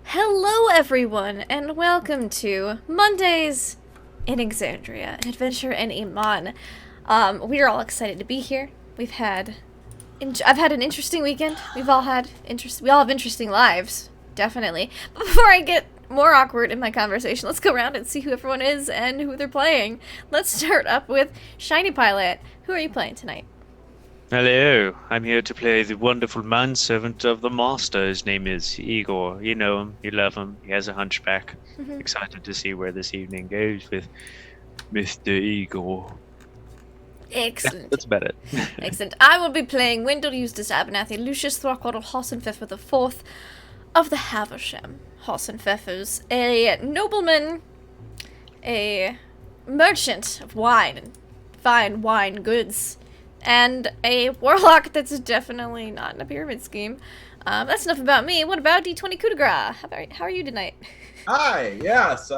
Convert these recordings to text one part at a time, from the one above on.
Hello, everyone, and welcome to Mondays in Exandria, an adventure in Iman. We are all excited to be here. I've had an interesting weekend. We all have interesting lives, definitely. But before I get more awkward in my conversation, let's go around and see who everyone is and who they're playing. Let's start up with Shiny Pilot. Who are you playing tonight? Hello, I'm here to play the wonderful manservant of the master. His name is Igor. You know him, you love him. He has a hunchback. Excited to see where this evening goes with Mr. Igor. Yeah, Excellent. that's about it. Excellent. I will be playing Wendell Eustace Abernathy, Lucius Throckwaddle Hossenpfeffer the Fourth of the Haversham. Hossenpfeffers, a nobleman, a merchant of wine and fine wine goods, and a warlock that's definitely not in a pyramid scheme. That's enough about me. What about D20 Coup de Grace? How are you tonight? Hi, yes.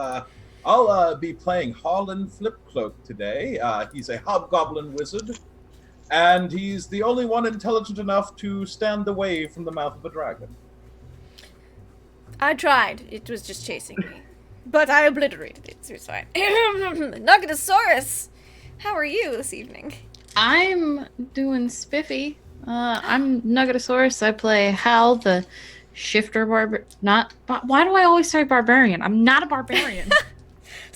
I'll be playing Harlan Flipcloak today. He's a hobgoblin wizard, and he's the only one intelligent enough to stand away from the mouth of a dragon. I tried. It was just chasing me. But I obliterated it, so it's fine. Nugatosaurus! How are you this evening? I'm doing spiffy. I'm Nugatosaurus. I play Hal, the shifter Why do I always say barbarian? I'm not a barbarian.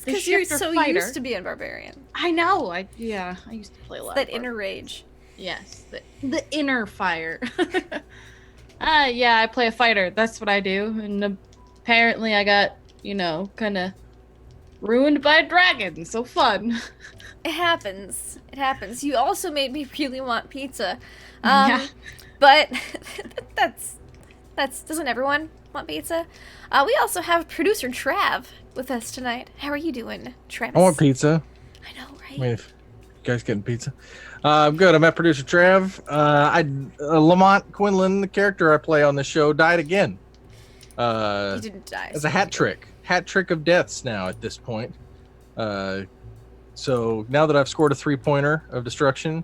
Because you're so fighter. used to being barbarian. I know. I used to play a lot. That of inner rage. Yes, the inner fire. Yeah, I play a fighter. That's what I do. And apparently, I got kind of ruined by a dragon. So fun. It happens. It happens. You also made me really want pizza. Yeah. But that's doesn't everyone want pizza? We also have producer Trav with us tonight. How are you doing, Travis? I want pizza. I know, right? I mean, if you guys getting pizza. I'm good. I'm at producer Trav. Lamont Quinlan, the character I play on the show, died again. He didn't die. It's a hat trick. Hat trick of deaths now at this point. So now that I've scored a 3-pointer of destruction,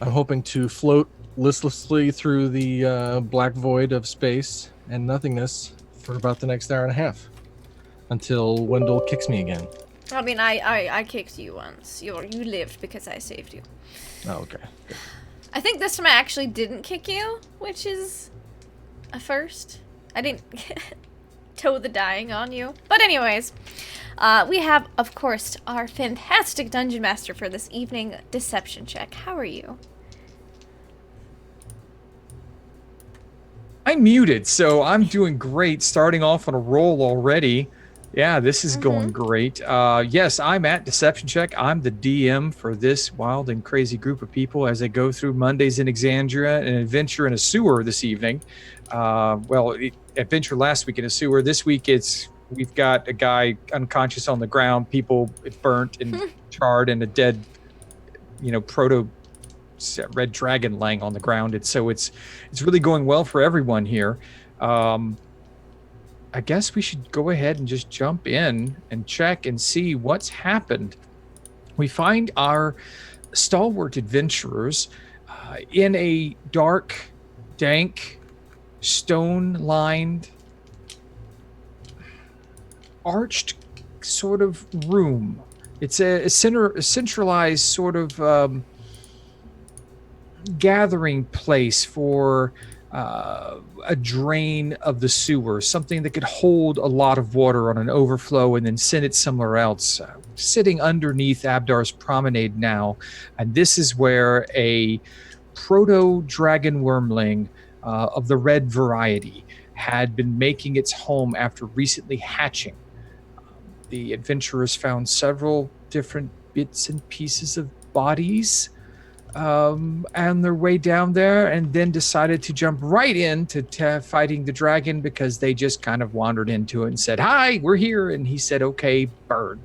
I'm hoping to float listlessly through the black void of space and nothingness for about the next hour and a half until Wendell kicks me again. I mean, I kicked you once. You lived because I saved you. Oh, okay. Good. I think this time I actually didn't kick you, which is a first. I didn't toe the dying on you. But anyways, we have, of course, our fantastic Dungeon Master for this evening, Deception Check. How are you? I'm muted, so I'm doing great, starting off on a roll already. Yeah, this is going great. Yes, I'm at Deception Check. I'm the DM for this wild and crazy group of people as they go through Mondays in Exandria, an adventure in a sewer this evening. Adventure last week in a sewer. This week we've got a guy unconscious on the ground, people burnt and charred, and a dead, proto red dragon laying on the ground. It's really going well for everyone here. I guess we should go ahead and just jump in and check and see what's happened. We find our stalwart adventurers in a dark, dank, stone-lined, arched sort of room. It's a centralized sort of gathering place for a drain of the sewer, something that could hold a lot of water on an overflow and then send it somewhere else. Sitting underneath Abdar's promenade now, and this is where a proto-dragon wormling of the red variety had been making its home after recently hatching. The adventurers found several different bits and pieces of bodies on their way down there, and then decided to jump right into fighting the dragon because they just kind of wandered into it and said, "Hi, we're here." And he said, "Okay, burn."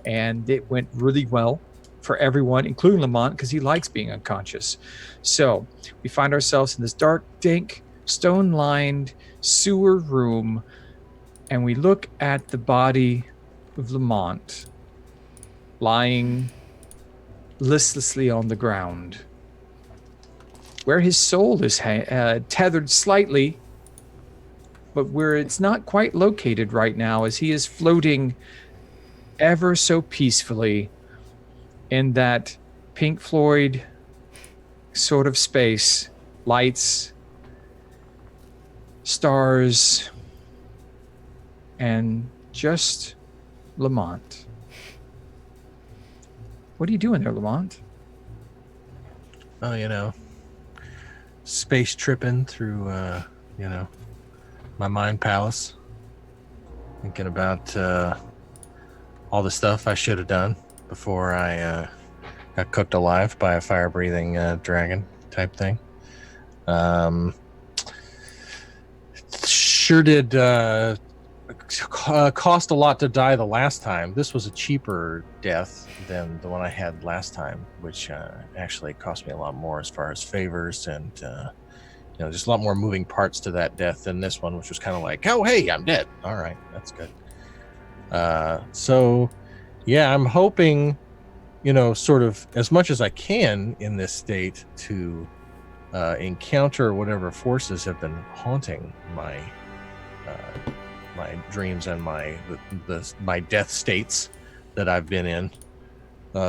And it went really well for everyone, including Lamont, because he likes being unconscious. So we find ourselves in this dark, dank, stone-lined sewer room, and we look at the body of Lamont lying listlessly on the ground, where his soul is tethered slightly but where it's not quite located right now is he is floating ever so peacefully in that Pink Floyd sort of space, lights, stars, and just Lamont. What are you doing there, Lamont? Oh, space tripping through, my mind palace. Thinking about all the stuff I should have done before I got cooked alive by a fire-breathing dragon type thing. Sure did cost a lot to die the last time. This was a cheaper death than the one I had last time, which actually cost me a lot more as far as favors and just a lot more moving parts to that death than this one, which was kind of like, oh hey, I'm dead. All right, that's good. So yeah, I'm hoping sort of as much as I can in this state to encounter whatever forces have been haunting my dreams and my death states that I've been in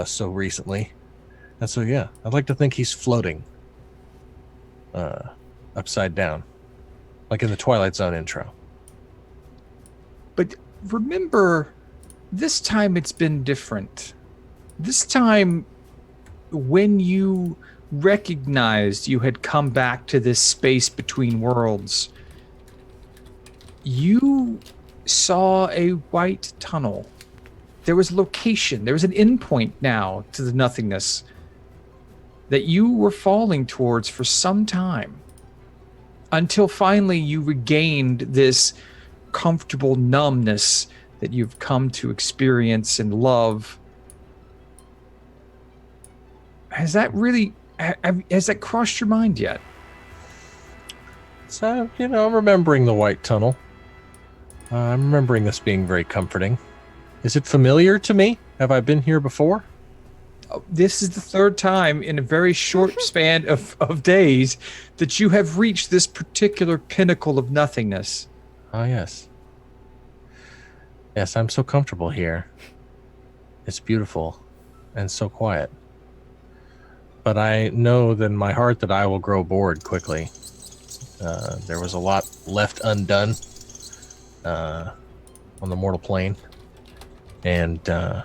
so recently. And so yeah, I'd like to think he's floating upside down, like in the Twilight Zone intro. But remember, this time it's been different. This time, when you recognized you had come back to this space between worlds, you saw a white tunnel. There was location. There was an endpoint now to the nothingness that you were falling towards for some time, until finally you regained this comfortable numbness that you've come to experience and love. Has that really, has that crossed your mind yet? So, I'm remembering the white tunnel. I'm remembering this being very comforting. Is it familiar to me? Have I been here before? This is the third time in a very short span of days that you have reached this particular pinnacle of nothingness. Oh, yes. Yes, I'm so comfortable here. It's beautiful and so quiet. But I know in my heart that I will grow bored quickly. There was a lot left undone on the mortal plane. And I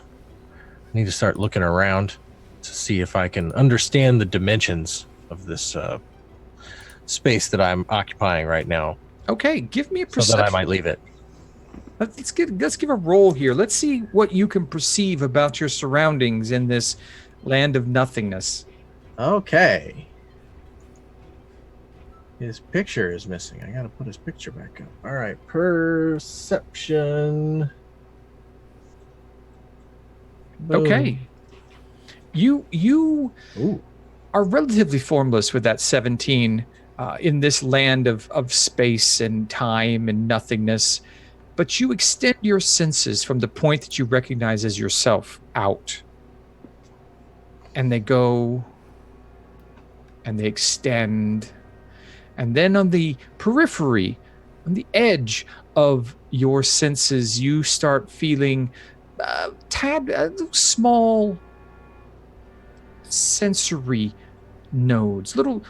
need to start looking around to see if I can understand the dimensions of this space that I'm occupying right now. Okay, give me a perception. So that I might leave it. Let's give a roll here. Let's see what you can perceive about your surroundings in this land of nothingness. Okay. His picture is missing. I gotta put his picture back up. All right, perception. Boom. Okay. You Ooh. are relatively formless with that 17 in this land of space and time and nothingness, but you extend your senses from the point that you recognize as yourself out. And they go and they extend. And then on the periphery, on the edge of your senses, you start feeling small sensory nodes, little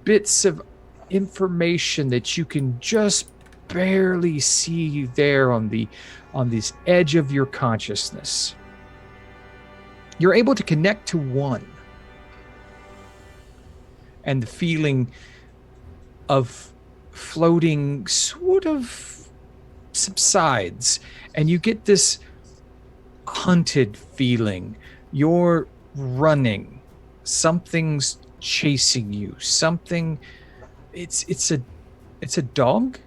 bits of information that you can just barely see there on this edge of your consciousness. You're able to connect to one, and the feeling of floating sort of subsides, and you get this hunted feeling. You're running. Something's chasing you. Something. It's a dog.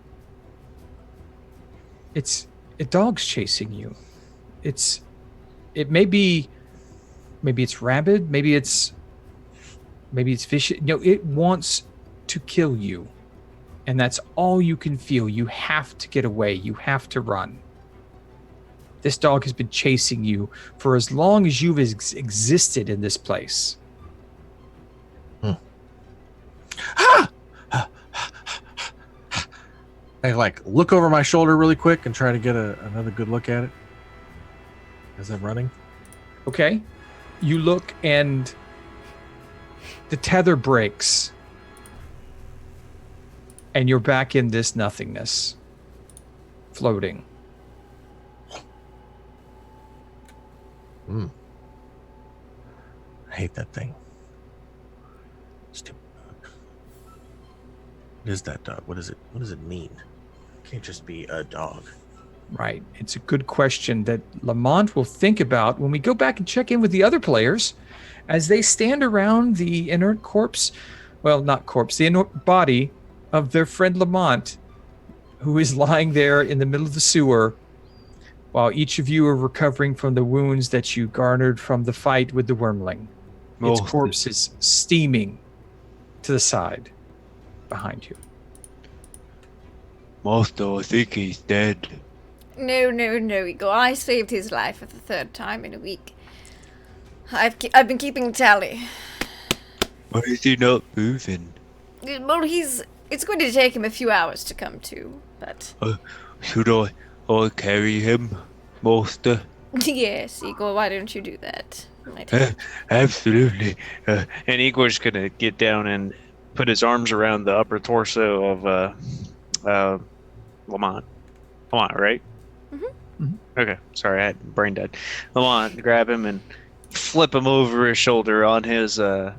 It's a dog's chasing you. It may be. Maybe it's rabid. Maybe it's fish. It wants to kill you, and that's all you can feel. You have to get away. You have to run. This dog has been chasing you for as long as you've existed in this place. I like look over my shoulder really quick and try to get another good look at it as I'm running. Okay. You look and the tether breaks. And you're back in this nothingness. Floating. I hate that thing. Stupid. What is that dog? What is it? What does it mean? It can't just be a dog. Right. It's a good question that Lamont will think about when we go back and check in with the other players as they stand around the inert corpse. Well, not corpse, the inert body of their friend Lamont, who is lying there in the middle of the sewer while each of you are recovering from the wounds that you garnered from the fight with the wormling. Its corpse is steaming to the side behind you. Master, I think he's dead. No, Igor. I saved his life for the third time in a week. I've been keeping tally. Why is he not moving? Well, it's going to take him a few hours to come to, but... Should I carry him, Master? Yes, Igor, why don't you do that? Absolutely. And Igor's gonna get down and put his arms around the upper torso of Lamont. Lamont, right? Okay, sorry, I had brain dead. Lamont, grab him and flip him over his shoulder on his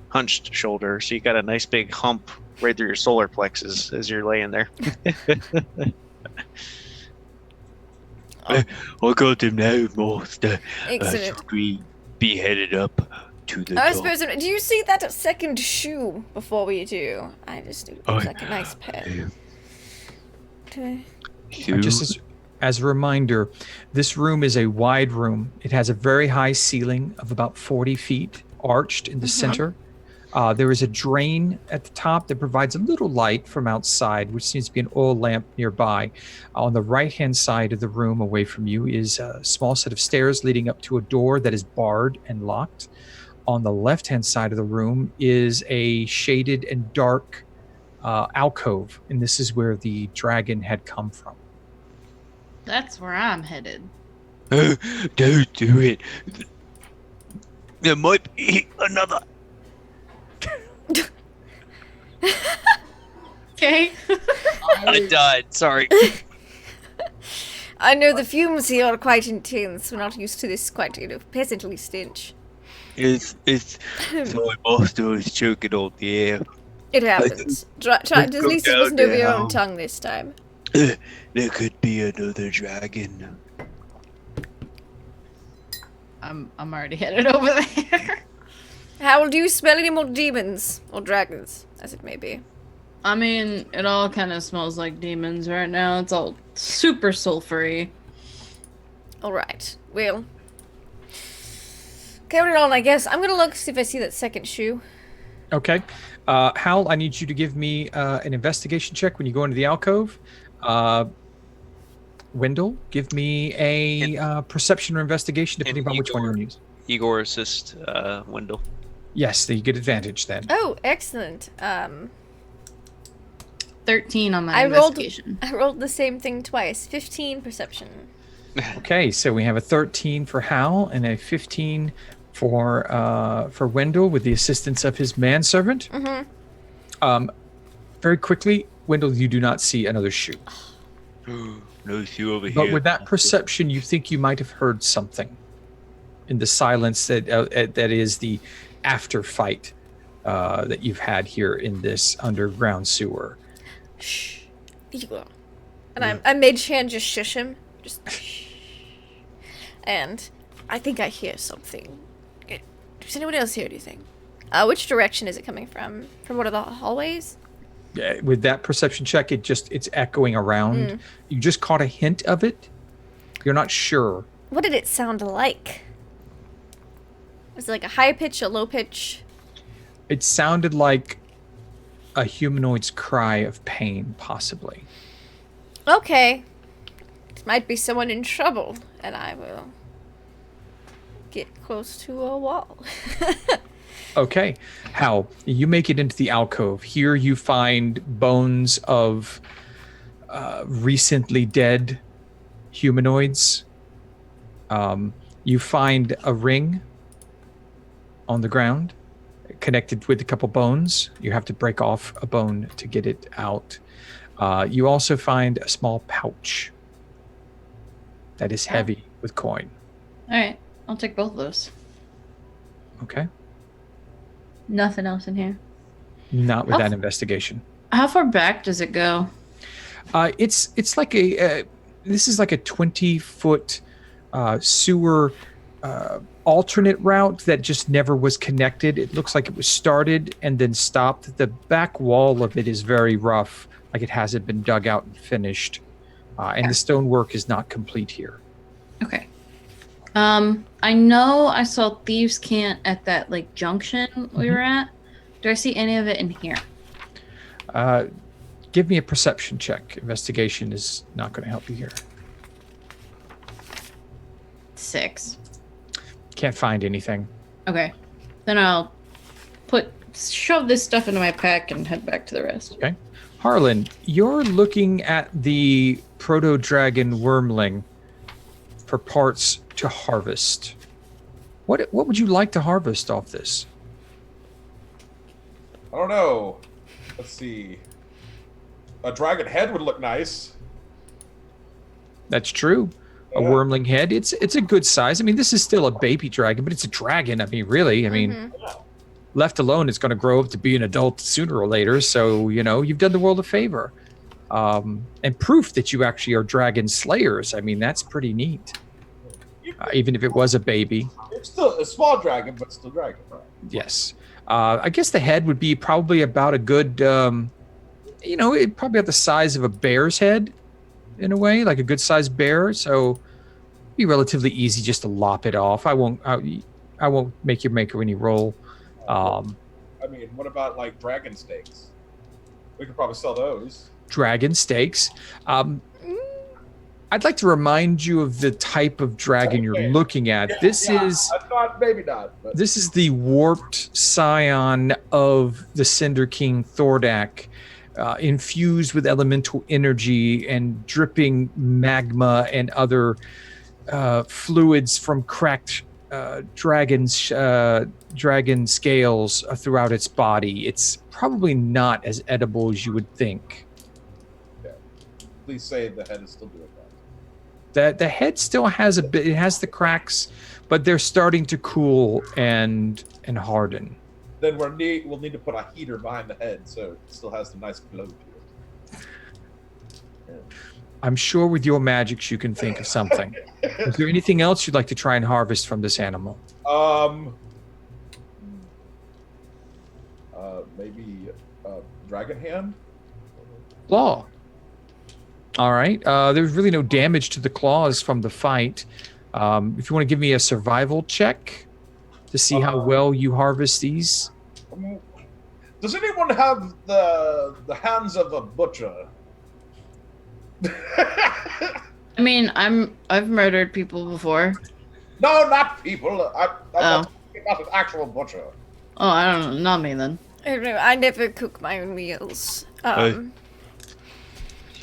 hunched shoulder, so you got a nice big hump right through your solar plexus as you're laying there. I got him now, Master. Excellent. Should we be headed up to the I top? suppose. Do you see that second shoe before we do? I just it looks like a nice pair. Okay. Just as a reminder, this room is a wide room. It has a very high ceiling of about 40 feet, arched in the center. There is a drain at the top that provides a little light from outside, which seems to be an oil lamp nearby. On the right-hand side of the room away from you is a small set of stairs leading up to a door that is barred and locked. On the left-hand side of the room is a shaded and dark alcove, and this is where the dragon had come from. That's where I'm headed. Don't do it. There might be another. Okay. I died. Sorry. I know the fumes here are quite intense. We're not used to this quite, pleasantly stench. It's my master is choking on the air. It happens. Try, at least it wasn't over your own tongue this time. There could be another dragon. I'm already headed over there. How do you smell any more demons or dragons, as it may be? I mean, it all kind of smells like demons right now. It's all super sulfury. All right. Well, carry it on, I guess. I'm gonna look see if I see that second shoe. Okay. Hal, I need you to give me an investigation check when you go into the alcove. Wendell, give me a perception or investigation, depending upon which one you're going to use. Igor assist Wendell. Yes, you get advantage then. Oh, excellent. 13 on my investigation. I rolled the same thing twice. 15 perception. Okay, so we have a 13 for Hal and a 15 for Wendell with the assistance of his manservant. Very quickly, Wendell, you do not see another shoe. No shoe over here. But with that perception, you think you might have heard something in the silence that is the after fight that you've had here in this underground sewer. Shh. Igor. And I made Shan just shush him. Just shh. And I think I hear something. Does anyone else hear anything? Which direction is it coming from? From one of the hallways? With that perception check, it's echoing around. You just caught a hint of it. You're not sure. What did it sound like? Was it like a high pitch, a low pitch? It sounded like a humanoid's cry of pain, possibly. Okay. It might be someone in trouble, and I will get close to a wall. Okay. Hal, you make it into the alcove. Here you find bones of recently dead humanoids. You find a ring on the ground connected with a couple bones. You have to break off a bone to get it out. You also find a small pouch that is heavy with coin. All right, I'll take both of those. Okay. Nothing else in here. Not with that investigation. How far back does it go? It's like this is like a 20-foot sewer alternate route that just never was connected. It looks like it was started and then stopped. The back wall of it is very rough, like it hasn't been dug out and finished. And the stonework is not complete here. Okay. I know I saw Thieves' Cant at that like junction we were at. Do I see any of it in here? Give me a perception check. Investigation is not going to help you here. 6. Can't find anything. Okay. Then I'll shove this stuff into my pack and head back to the rest. Okay. Harlan, you're looking at the proto-dragon wormling for parts to harvest. What would you like to harvest off this? I don't know. Let's see. A dragon head would look nice. That's true. A Yeah. wormling head. It's a good size. I mean, this is still a baby dragon, but it's a dragon. I mean, really. I mean, left alone, it's going to grow up to be an adult sooner or later. So, you've done the world a favor. And proof that you actually are dragon slayers. I mean, that's pretty neat. Even if it was a baby. It's still a small dragon, but still dragon. Right? Yes. I guess the head would be probably about a good, it probably about the size of a bear's head in a way, like a good sized bear. So it'd be relatively easy just to lop it off. I won't make you make any roll. I mean, what about like dragon steaks? We could probably sell those. Dragon steaks. I'd like to remind you of the type of dragon you're looking at. This is maybe not. But. This is the warped scion of the Cinder King Thordak, infused with elemental energy and dripping magma and other fluids from cracked dragon scales throughout its body. It's probably not as edible as you would think. Okay. Please say the head is still doing that. The head still has a bit. It has the cracks, but they're starting to cool and harden. Then we'll need to put a heater behind the head so it still has the nice glow to it. Yeah. I'm sure with your magics you can think of something. Is there anything else you'd like to try and harvest from this animal? Maybe dragon hand. Claw. All right. There's really no damage to the claws from the fight. If you want to give me a survival check to see how well you harvest these. Does anyone have the hands of a butcher? I mean, I've murdered people before. No, not people. I'm not talking about an actual butcher. Oh, I don't know. Not me then. I don't know. I never cook my own meals.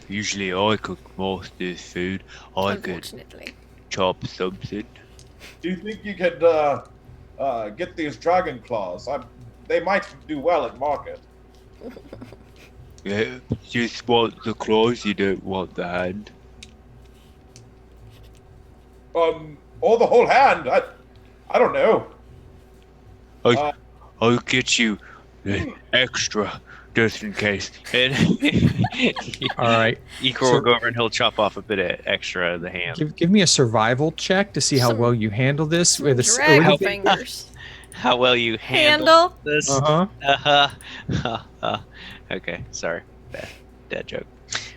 Usually I cook most of this food. I could Unfortunately. chop something. Do you think you could get these dragon claws? They might do well at market. Yeah, just want the claws, you don't want the hand. Or the whole hand. I don't know. I'll get you extra, just in case. And All right. Igor will go over and he'll chop off a bit of extra of the hand. Give me a survival check to see how well you handle this. With Dragon fingers. How well you handle this. Uh-huh. Okay, sorry. Bad joke.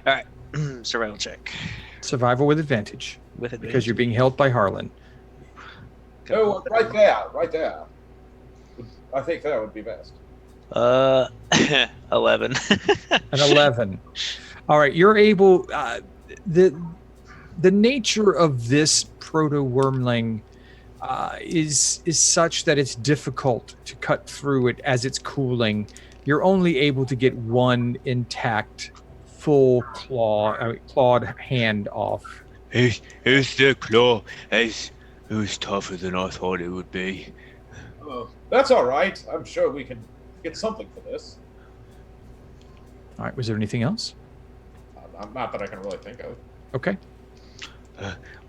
All right, survival check. Survival with advantage. With advantage. Because you're being held by Harlan. Oh, right there. I think that would be best. 11. An 11. All right, you're able. The nature of this proto-wormling is such that it's difficult to cut through it as it's cooling. You're only able to get one intact full clawed hand off. It's the claw. It was tougher than I thought it would be. Oh, that's all right. I'm sure we can get something for this. All right. Was there anything else? Not that I can really think of. Okay.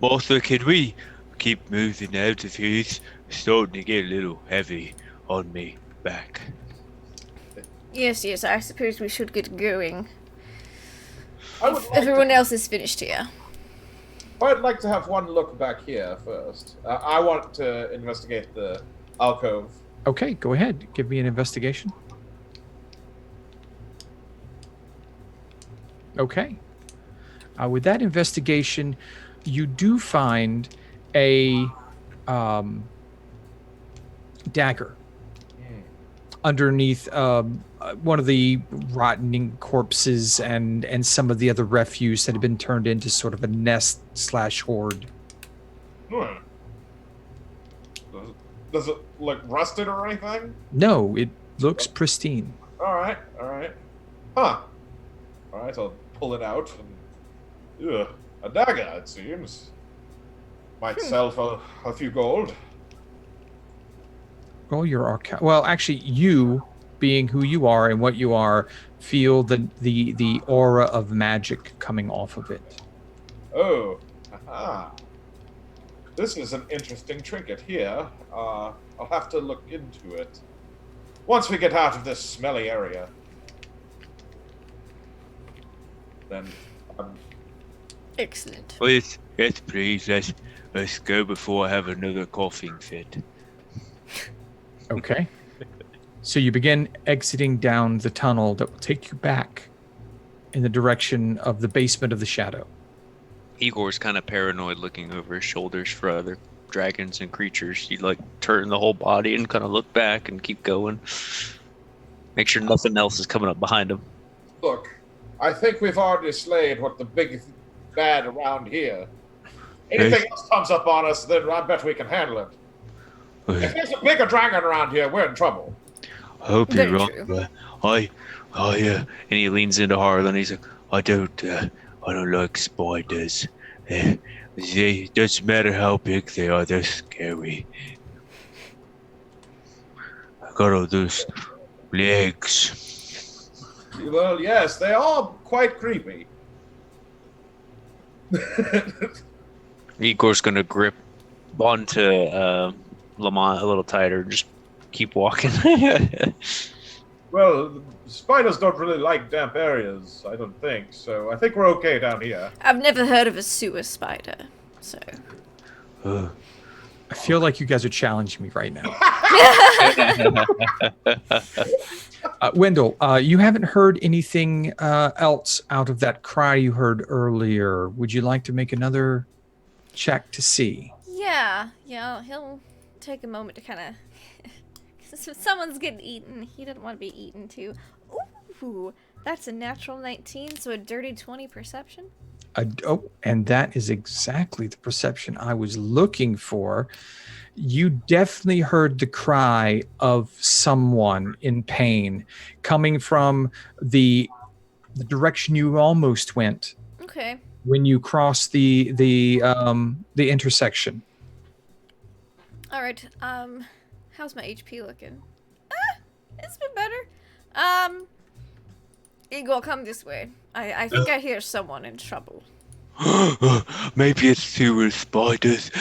Martha, can we keep moving out of here? It's starting to get a little heavy on me back. Yes, I suppose we should get going. I would If like everyone else is finished here. I'd like to have one look back here first. I want to investigate the alcove. Okay. Go ahead. Give me an investigation. Okay. With that investigation, you do find a dagger underneath one of the rotting corpses and some of the other refuse that had been turned into sort of a nest / hoard. Does it look rusted or anything? No, it looks pristine. All right. Huh. All right, I'll pull it out. And, a dagger, it seems. Might sell for a few gold. Roll your arcana. Well, actually, you, being who you are and what you are, feel the aura of magic coming off of it. Oh, aha. This is an interesting trinket here. I'll have to look into it. Once we get out of this smelly area. Then, Excellent. Yes, please. Let's go before I have another coughing fit. Okay. So you begin exiting down the tunnel that will take you back in the direction of the basement of the shadow. Igor's kind of paranoid, looking over his shoulders for other dragons and creatures. He'd like turn the whole body and kind of look back and keep going. Make sure nothing else is coming up behind him. look, I think we've already slayed what the big bad around here. Anything else comes up on us, then I bet we can handle it. If there's a bigger dragon around here, we're in trouble. I hope you're Very wrong, true. but and he leans into Harlan. He's like, I don't like spiders. They doesn't matter how big they are, they're scary. I got all those legs. Well, yes, they are quite creepy. Igor's gonna grip onto Lamont a little tighter and just keep walking. Well, spiders don't really like damp areas, I don't think, so I think we're okay down here. I've never heard of a sewer spider, so. I feel like you guys are challenging me right now. Wendell, you haven't heard anything else out of that cry you heard earlier. Would you like to make another check to see? Yeah, he'll take a moment to kind of. If someone's getting eaten, he doesn't want to be eaten too. Ooh, that's a natural 19, so a dirty 20 perception. And that is exactly the perception I was looking for. You definitely heard the cry of someone in pain coming from the direction you almost went. Okay. When you crossed the intersection. All right. How's my HP looking? It's been better. Igor, come this way. I think I hear someone in trouble. Maybe it's sewer spiders.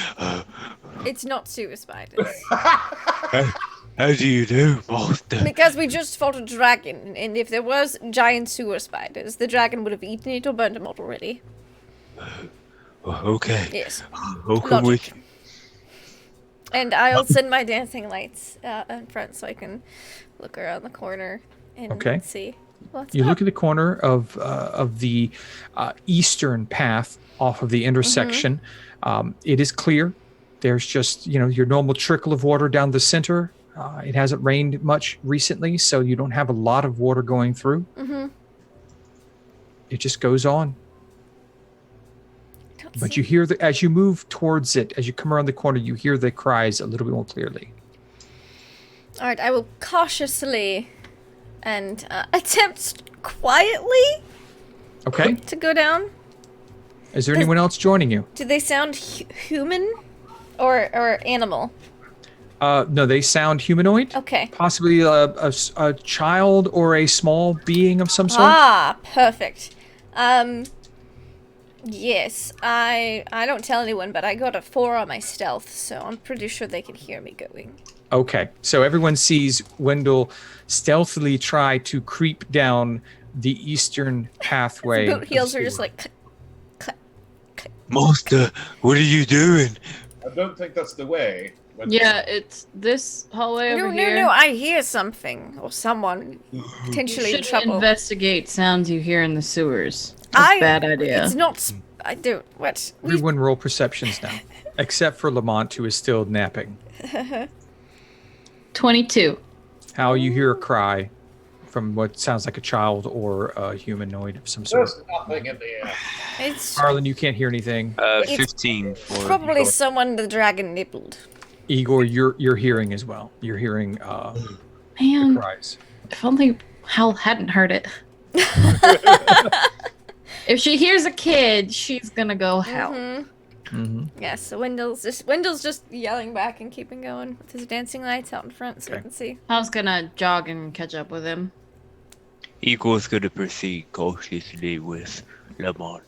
It's not sewer spiders. How do you do, Master? Because we just fought a dragon, and if there was giant sewer spiders, the dragon would have eaten it or burned them out already. Okay. Yes. I'll come with you. And I'll send my dancing lights in front so I can look around the corner and see what's You up. look at the corner of the eastern path off of the intersection. It is clear. There's just your normal trickle of water down the center. It hasn't rained much recently, so you don't have a lot of water going through. It just goes on. But you hear as you move towards it, as you come around the corner, you hear the cries a little bit more clearly. All right, I will cautiously and attempt quietly Okay. to go down. Is there anyone else joining you? Do they sound human or animal? No, they sound humanoid. Okay. Possibly a child or a small being of some sort. Ah, perfect. Yes, I don't tell anyone, but I got a 4 on my stealth, so I'm pretty sure they can hear me going. Okay, so everyone sees Wendell stealthily try to creep down the eastern pathway. Boot heels of are just sewer. like... Master, what are you doing? I don't think that's the way. Yeah, it's this hallway over here. No, I hear something. Or someone potentially You in should trouble. investigate sounds you hear in the sewers. That's a bad idea. It's not... I do... What? Everyone roll perceptions now, except for Lamont, who is still napping. 22. How you hear a cry from what sounds like a child or a humanoid of some sort. There's nothing in the air. It's Harlan, you can't hear anything. 15 for probably Igor. someone the dragon nibbled. Igor, you're hearing as well. You're hearing the Man, cries. if only Hal hadn't heard it. If she hears a kid, she's gonna go hell. Mm-hmm. Yes, so Wendell's just yelling back and keeping going with his dancing lights out in front so we Okay. can see. Hal's gonna jog and catch up with him. Igor's going to proceed cautiously with Lamont.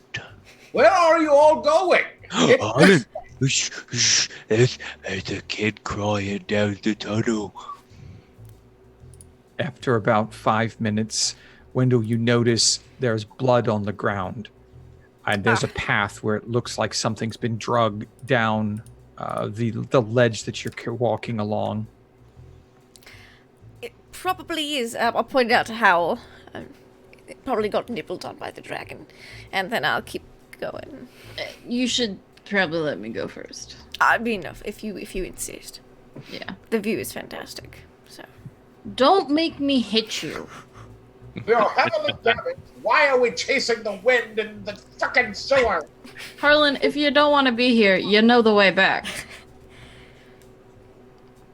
Where are you all going? Harlan, shh, shh, there's a kid crying down the tunnel. After about 5 minutes, Wendell, you notice there's blood on the ground. And there's a path where it looks like something's been dragged down the ledge that you're walking along. It probably is. I'll point it out to Howl. It probably got nibbled on by the dragon, and then I'll keep going. You should probably let me go first. I mean, if you insist. Yeah. The view is fantastic. So Don't make me hit you. You're heavily damaged. Why are we chasing the wind in the fucking sewer? Harlan, if you don't want to be here, you know the way back.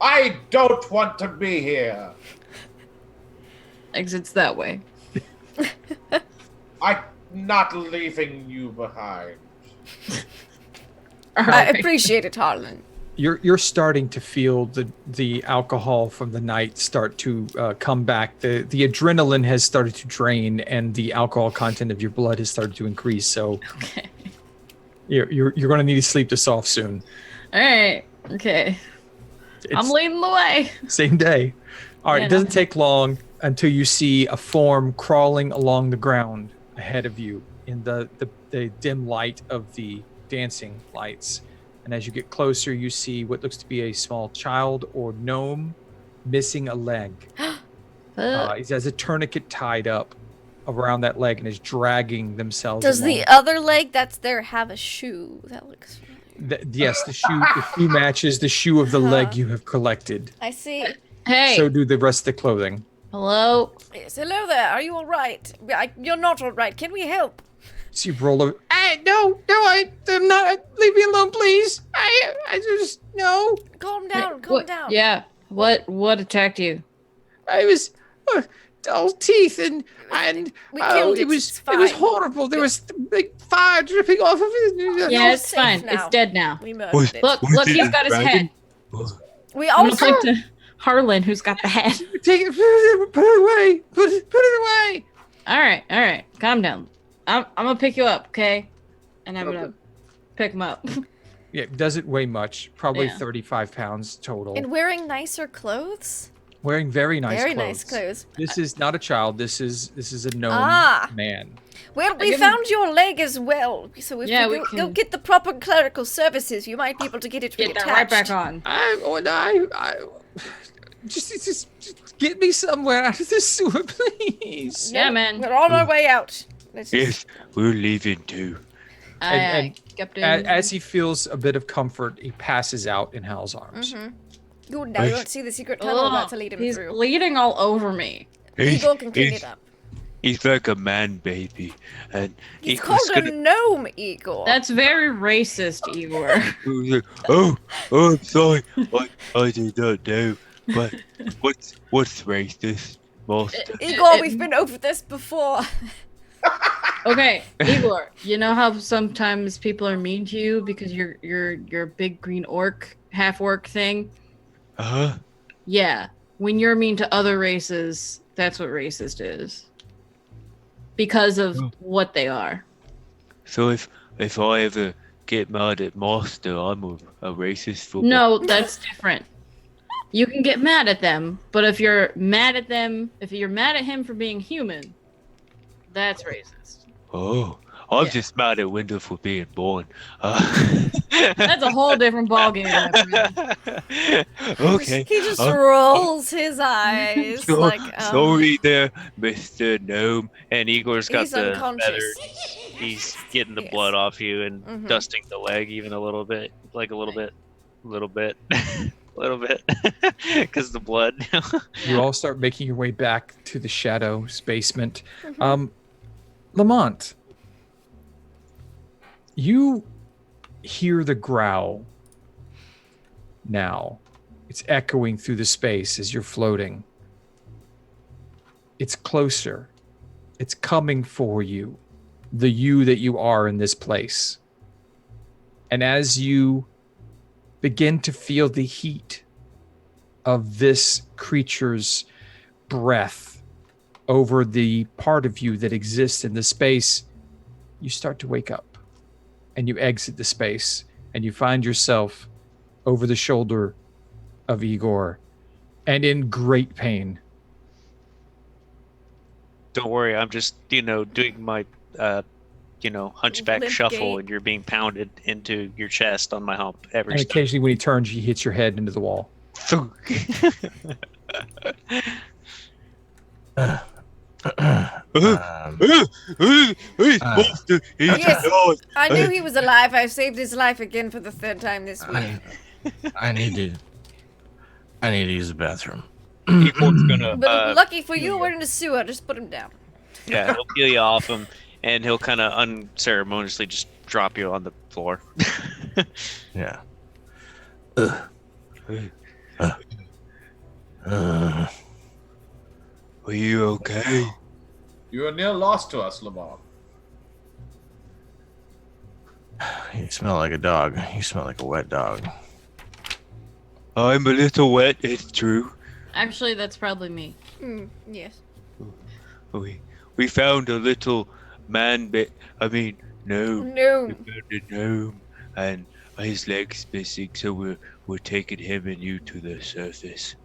I don't want to be here. Exit's that way. I'm not leaving you behind. I Alright. appreciate it, Harlan. You're starting to feel the alcohol from the night start to come back. The adrenaline has started to drain, and the alcohol content of your blood has started to increase. So Okay. you're going to need to sleep this off soon. Alright. Okay. I'm It's leading the way. same day. All right, Yeah, it doesn't no. take long until you see a form crawling along the ground ahead of you in the dim light of the dancing lights. And as you get closer, you see what looks to be a small child or gnome missing a leg. He has a tourniquet tied up around that leg and is dragging themselves Does along. the other leg that's there have a shoe? That looks familiar. Yes, the shoe matches the shoe of the leg you have collected. I see. Hey. So do the rest of the clothing. Hello. Yes, hello there. Are you all right? You're not all right. Can we help? So you roll over. No, I'm not. Leave me alone, please. I just, no. Calm down. Calm What- down. Yeah. What attacked you? I was dull teeth and We killed it. it was It's it was fine. horrible. There was big fire dripping off of it. Yeah, all it's safe fine. now. It's dead now. We murdered Was- it. Look, Was look, it he's a got his dragon? head. We I'm also gonna point to Harlan, who's got the head. Take it, put it away. Put it away. All right. Calm down. I'm gonna pick you up, okay? And I'm gonna pick him up. Yeah, it doesn't weigh much. Probably Yeah. 35 pounds total. and wearing nicer clothes. Wearing very nice Very clothes. nice clothes. This is not a child. This is a gnome Ah. man. Well, we give him- found your leg as well. So if Yeah, you we go can- get the proper clerical services, you might be able to get it Get reattached. that right back on. I just get me somewhere out of this sewer, please. Yeah, man. We're on our way out. Let's Yes, we're leaving too. And- Captain. As he feels a bit of comfort, he passes out in Hal's arms. Good, now you don't see the secret tunnel about to lead him he's through. bleeding all over me. Igor can clean he's- it up. He's like a man baby, and He's Igor's called a gonna. gnome, Igor. That's very racist, Igor. Oh, I'm sorry. I did not know. But what's racist, master? Igor, we've been over this before. Okay, Igor, you know how sometimes people are mean to you because you're a big green orc, half orc thing? Uh-huh. Yeah. When you're mean to other races, that's what racist is. Because of what they are. So if I ever get mad at Master, I'm a racist football. No, that's different. You can get mad at them, but if you're mad at them, if you're mad at him for being human, that's racist. Oh, I'm Yeah. just mad at Wendell for being born. That's a whole different ballgame, my friend. Okay. He just rolls his eyes So- like, Sorry there, Mr. Gnome. And Igor's got he's the unconscious. feather. He's getting the Yes. blood off you and Mhm. dusting the leg even a little bit. Like a little bit. Little bit. Little bit. Because the blood. You all start making your way back to the shadows basement. Mhm. Lamont, you hear the growl now. It's echoing through the space as you're floating. It's closer. It's coming for you, the you that you are in this place. And as you begin to feel the heat of this creature's breath over the part of you that exists in the space, you start to wake up and you exit the space and you find yourself over the shoulder of Igor and in great pain. Don't worry, I'm just, doing my, hunchback Limp shuffle, gait. and you're being pounded into your chest on my hump every And step. occasionally when he turns, he hits your head into the wall. Monster, he's Yes. alive. I knew he was alive. I saved his life again for the third time this week. I need to use the bathroom. Igor's gonna, But lucky for you, we're in the sewer. Just put him down. yeah, he'll peel you off him, and he'll kind of unceremoniously just drop you on the floor. Yeah. Are you okay? You are near lost to us, Lamont. You smell like a dog. You smell like a wet dog. I'm a little wet, it's true. Actually, that's probably me. Yes. We found a little gnome. No. We found a gnome, and his leg's missing, so we're taking him and you to the surface.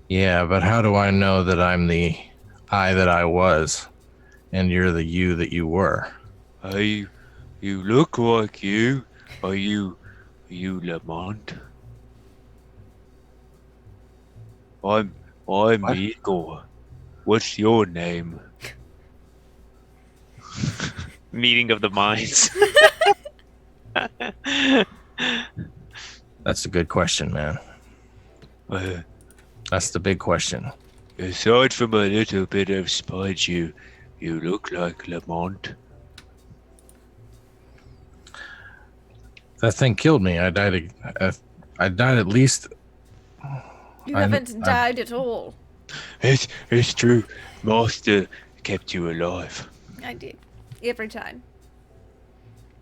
Yeah, but how do I know that I'm the I that I was, and you're the you that you were? You look like you. Are you Lamont? I'm What? Igor. What's your name? Meeting of the minds. That's a good question, man. That's the big question. Aside from a little bit of spite, you look like Lamont. That thing killed me. I died. I died at least. You I- haven't died at all. It's true. Master kept you alive. I did. Every time.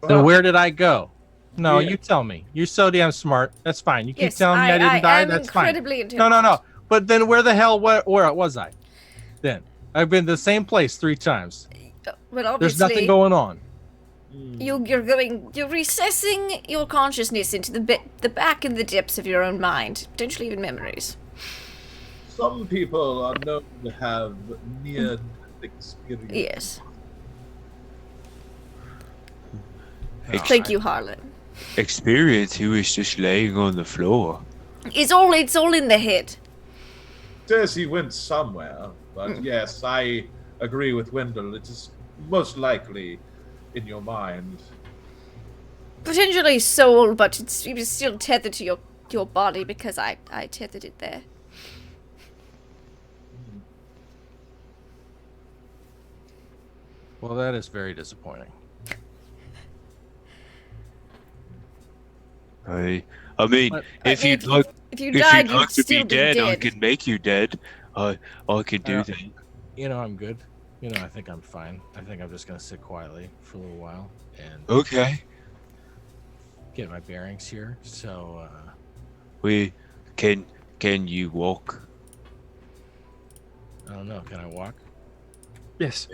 Then where did I go? No, Yeah. you tell me. You're so damn smart. That's fine. You keep Yes, telling me I didn't die. am That's fine. incredibly No, intelligent. no. But then where the hell where was I? Then I've been to the same place 3 times. Well, There's obviously, nothing going on. you're recessing your consciousness into the back and the depths of your own mind, potentially even memories. Some people are known to have near-death experience. Yes. Oh, Thank you, Harlan. Experience, he was just laying on the floor. It's all in the head. Says he went somewhere, but yes, I agree with Wendell. It is most likely in your mind. Potentially soul, but it was still tethered to your body because I tethered it there. Well, that is very disappointing. I mean, But- if you'd like, If you if died, you'd you'd like to still be dead, I dead. can make you dead. I can do Yeah. that. You know, I'm good. I think I'm fine. I think I'm just gonna sit quietly for a little while and Okay. get my bearings here. So, We can you walk? I don't know. Can I walk? Yes.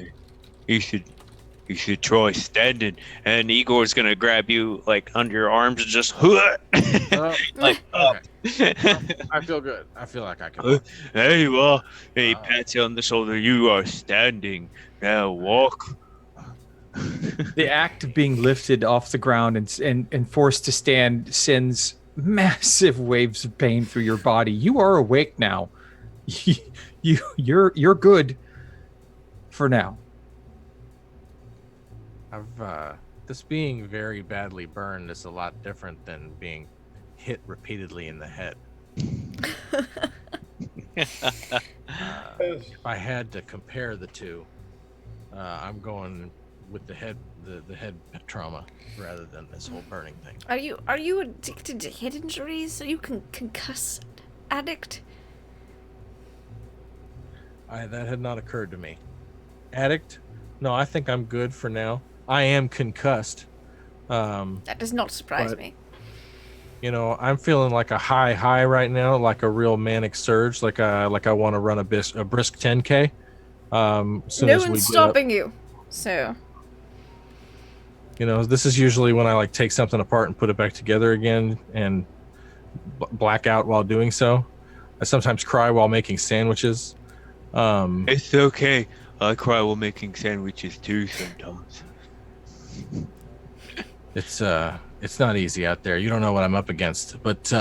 You should try standing, and Igor's gonna grab you like under your arms and just like up. I feel good. I feel like I can walk. There you are. And he Wow. pats you on the shoulder. You are standing. Now walk. The act of being lifted off the ground and forced to stand sends massive waves of pain through your body. You are awake now. You're good for now. This being very badly burned is a lot different than being hit repeatedly in the head. If I had to compare the two, I'm going with the head trauma rather than this whole burning thing. Are you addicted to head injuries? Are you concussed addict? That had not occurred to me. Addict? No, I think I'm good for now. I am concussed. That does not surprise but- me. I'm feeling like a high right now, like a real manic surge, like I want to run a brisk 10K. Soon No as we one's get up. stopping you. So This is usually when I take something apart and put it back together again and black out while doing so. I sometimes cry while making sandwiches. It's okay. I cry while making sandwiches too sometimes. It's not easy out there. You don't know what I'm up against. But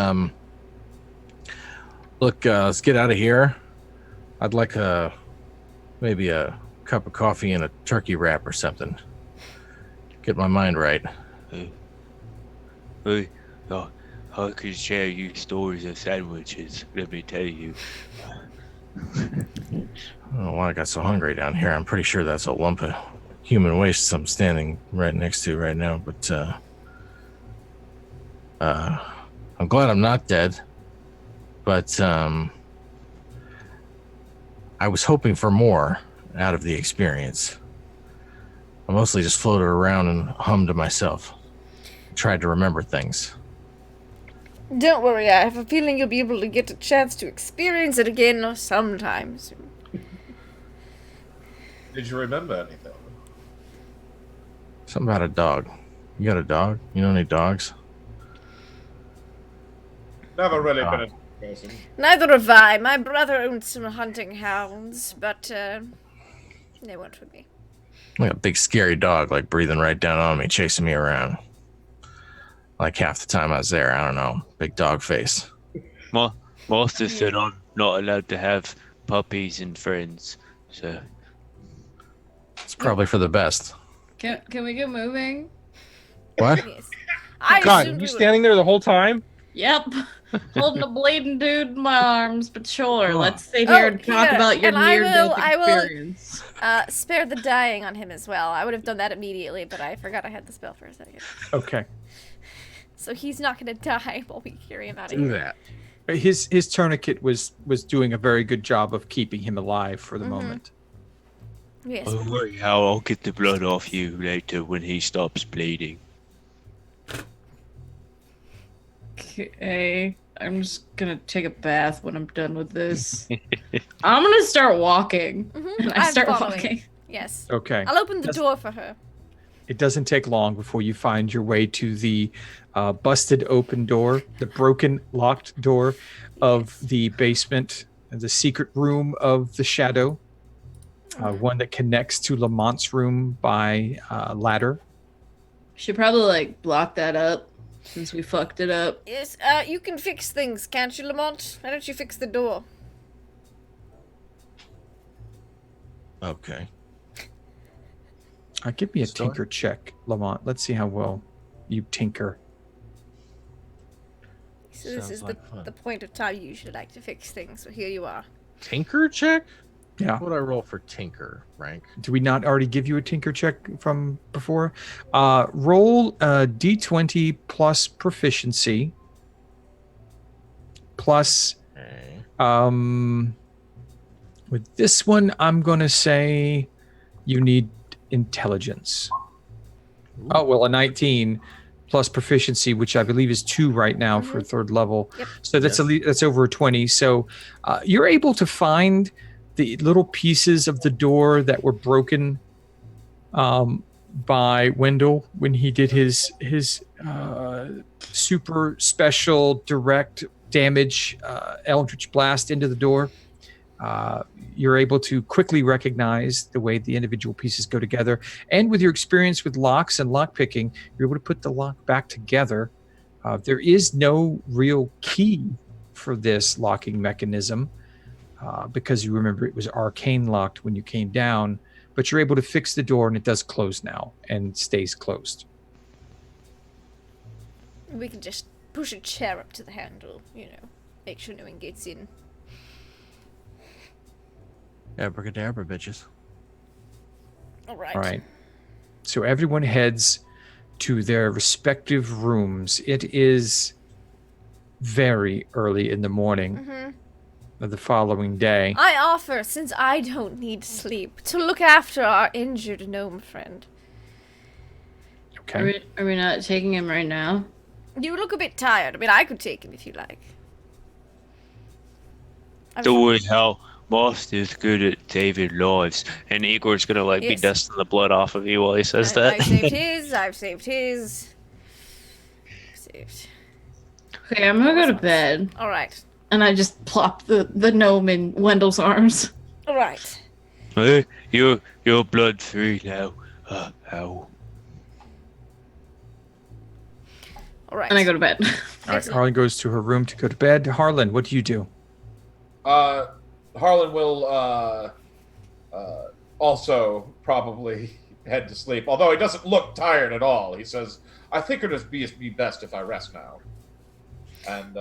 look, let's get out of here. I'd like maybe a cup of coffee and a turkey wrap or something. Get my mind right. Hey, I could share you stories of sandwiches. Let me tell you. I don't know why I got so hungry down here. I'm pretty sure that's a lump of human waste I'm standing right next to right now. But I'm glad I'm not dead. But I was hoping for more out of the experience. I mostly just floated around and hummed to myself. Tried to remember things. don't worry, I have a feeling you'll be able to get a chance to experience it again sometime soon. Did you remember anything? Something about a dog. You got a dog? You know any dogs? Never really been a person. Neither have I. My brother owns some hunting hounds, but they weren't with me. Like a big scary dog, like breathing right down on me, chasing me around. Like half the time I was there, I don't know. Big dog face. Master said I'm not allowed to have puppies and friends, so It's probably for the best. Can we get moving? What? Yes. I God, assumed you we were- standing there the whole time? Yep. Holding a bleeding dude in my arms, but sure, Oh. let's sit here Oh, and talk yeah, about your and I near-death will- experience. spare the dying on him as well. I would have done that immediately, but I forgot I had the spell for a second. Okay. So he's not gonna die while we carry him out of Do here. that. His tourniquet was doing a very good job of keeping him alive for the moment. Yes. don't worry how I'll get the blood off you later when he stops bleeding. Okay. I'm just gonna take a bath when I'm done with this. I'm gonna start walking. Mhm, I I'm start following. walking. Yes. Okay. I'll open the That's- door for her. It doesn't take long before you find your way to the busted open door, the broken locked door of the basement, the secret room of the shadow, one that connects to Lamont's room by ladder. Should probably block that up since we fucked it up. Yes, you can fix things, can't you, Lamont? Why don't you fix the door? Okay. Give me a Store? tinker check, Lamont. Let's see how well you tinker. So this Sounds is like fun. the point of time you usually like to fix things, so here you are. Tinker check? Yeah. What would I roll for tinker, rank? Do we not already give you a tinker check from before? Roll a d20 plus proficiency plus Okay. with this one I'm gonna say you need intelligence. Oh, well, a 19 plus proficiency, which I believe is 2 right now for third level. Yep. So that's over a 20. So you're able to find the little pieces of the door that were broken by Wendell when he did his super special direct damage Eldritch Blast into the door. You're able to quickly recognize the way the individual pieces go together. And with your experience with locks and lock picking, you're able to put the lock back together. There is no real key for this locking mechanism because you remember it was arcane locked when you came down, but you're able to fix the door and it does close now and stays closed. We can just push a chair up to the handle, make sure no one gets in. Abracadabra, bitches. All right. All right. So everyone heads to their respective rooms. It is very early in the morning of the following day. I offer, since I don't need sleep, to look after our injured gnome friend. Okay. Are we not taking him right now? You look a bit tired. I mean, I could take him if you like. Don't worry, how Master's good at saving lives, and Igor's gonna be Yes. dusting the blood off of you while he says that. I've saved his. I've saved his. Saved. Okay, I'm gonna go to bed. All right. And I just plop the gnome in Wendell's arms. All right. Hey, you're blood free now. Ow. All right. And I go to bed. All right. Harlan goes to her room to go to bed. Harlan, what do you do? Harlan will also probably head to sleep, although he doesn't look tired at all. He says, I think it'd be best if I rest now. And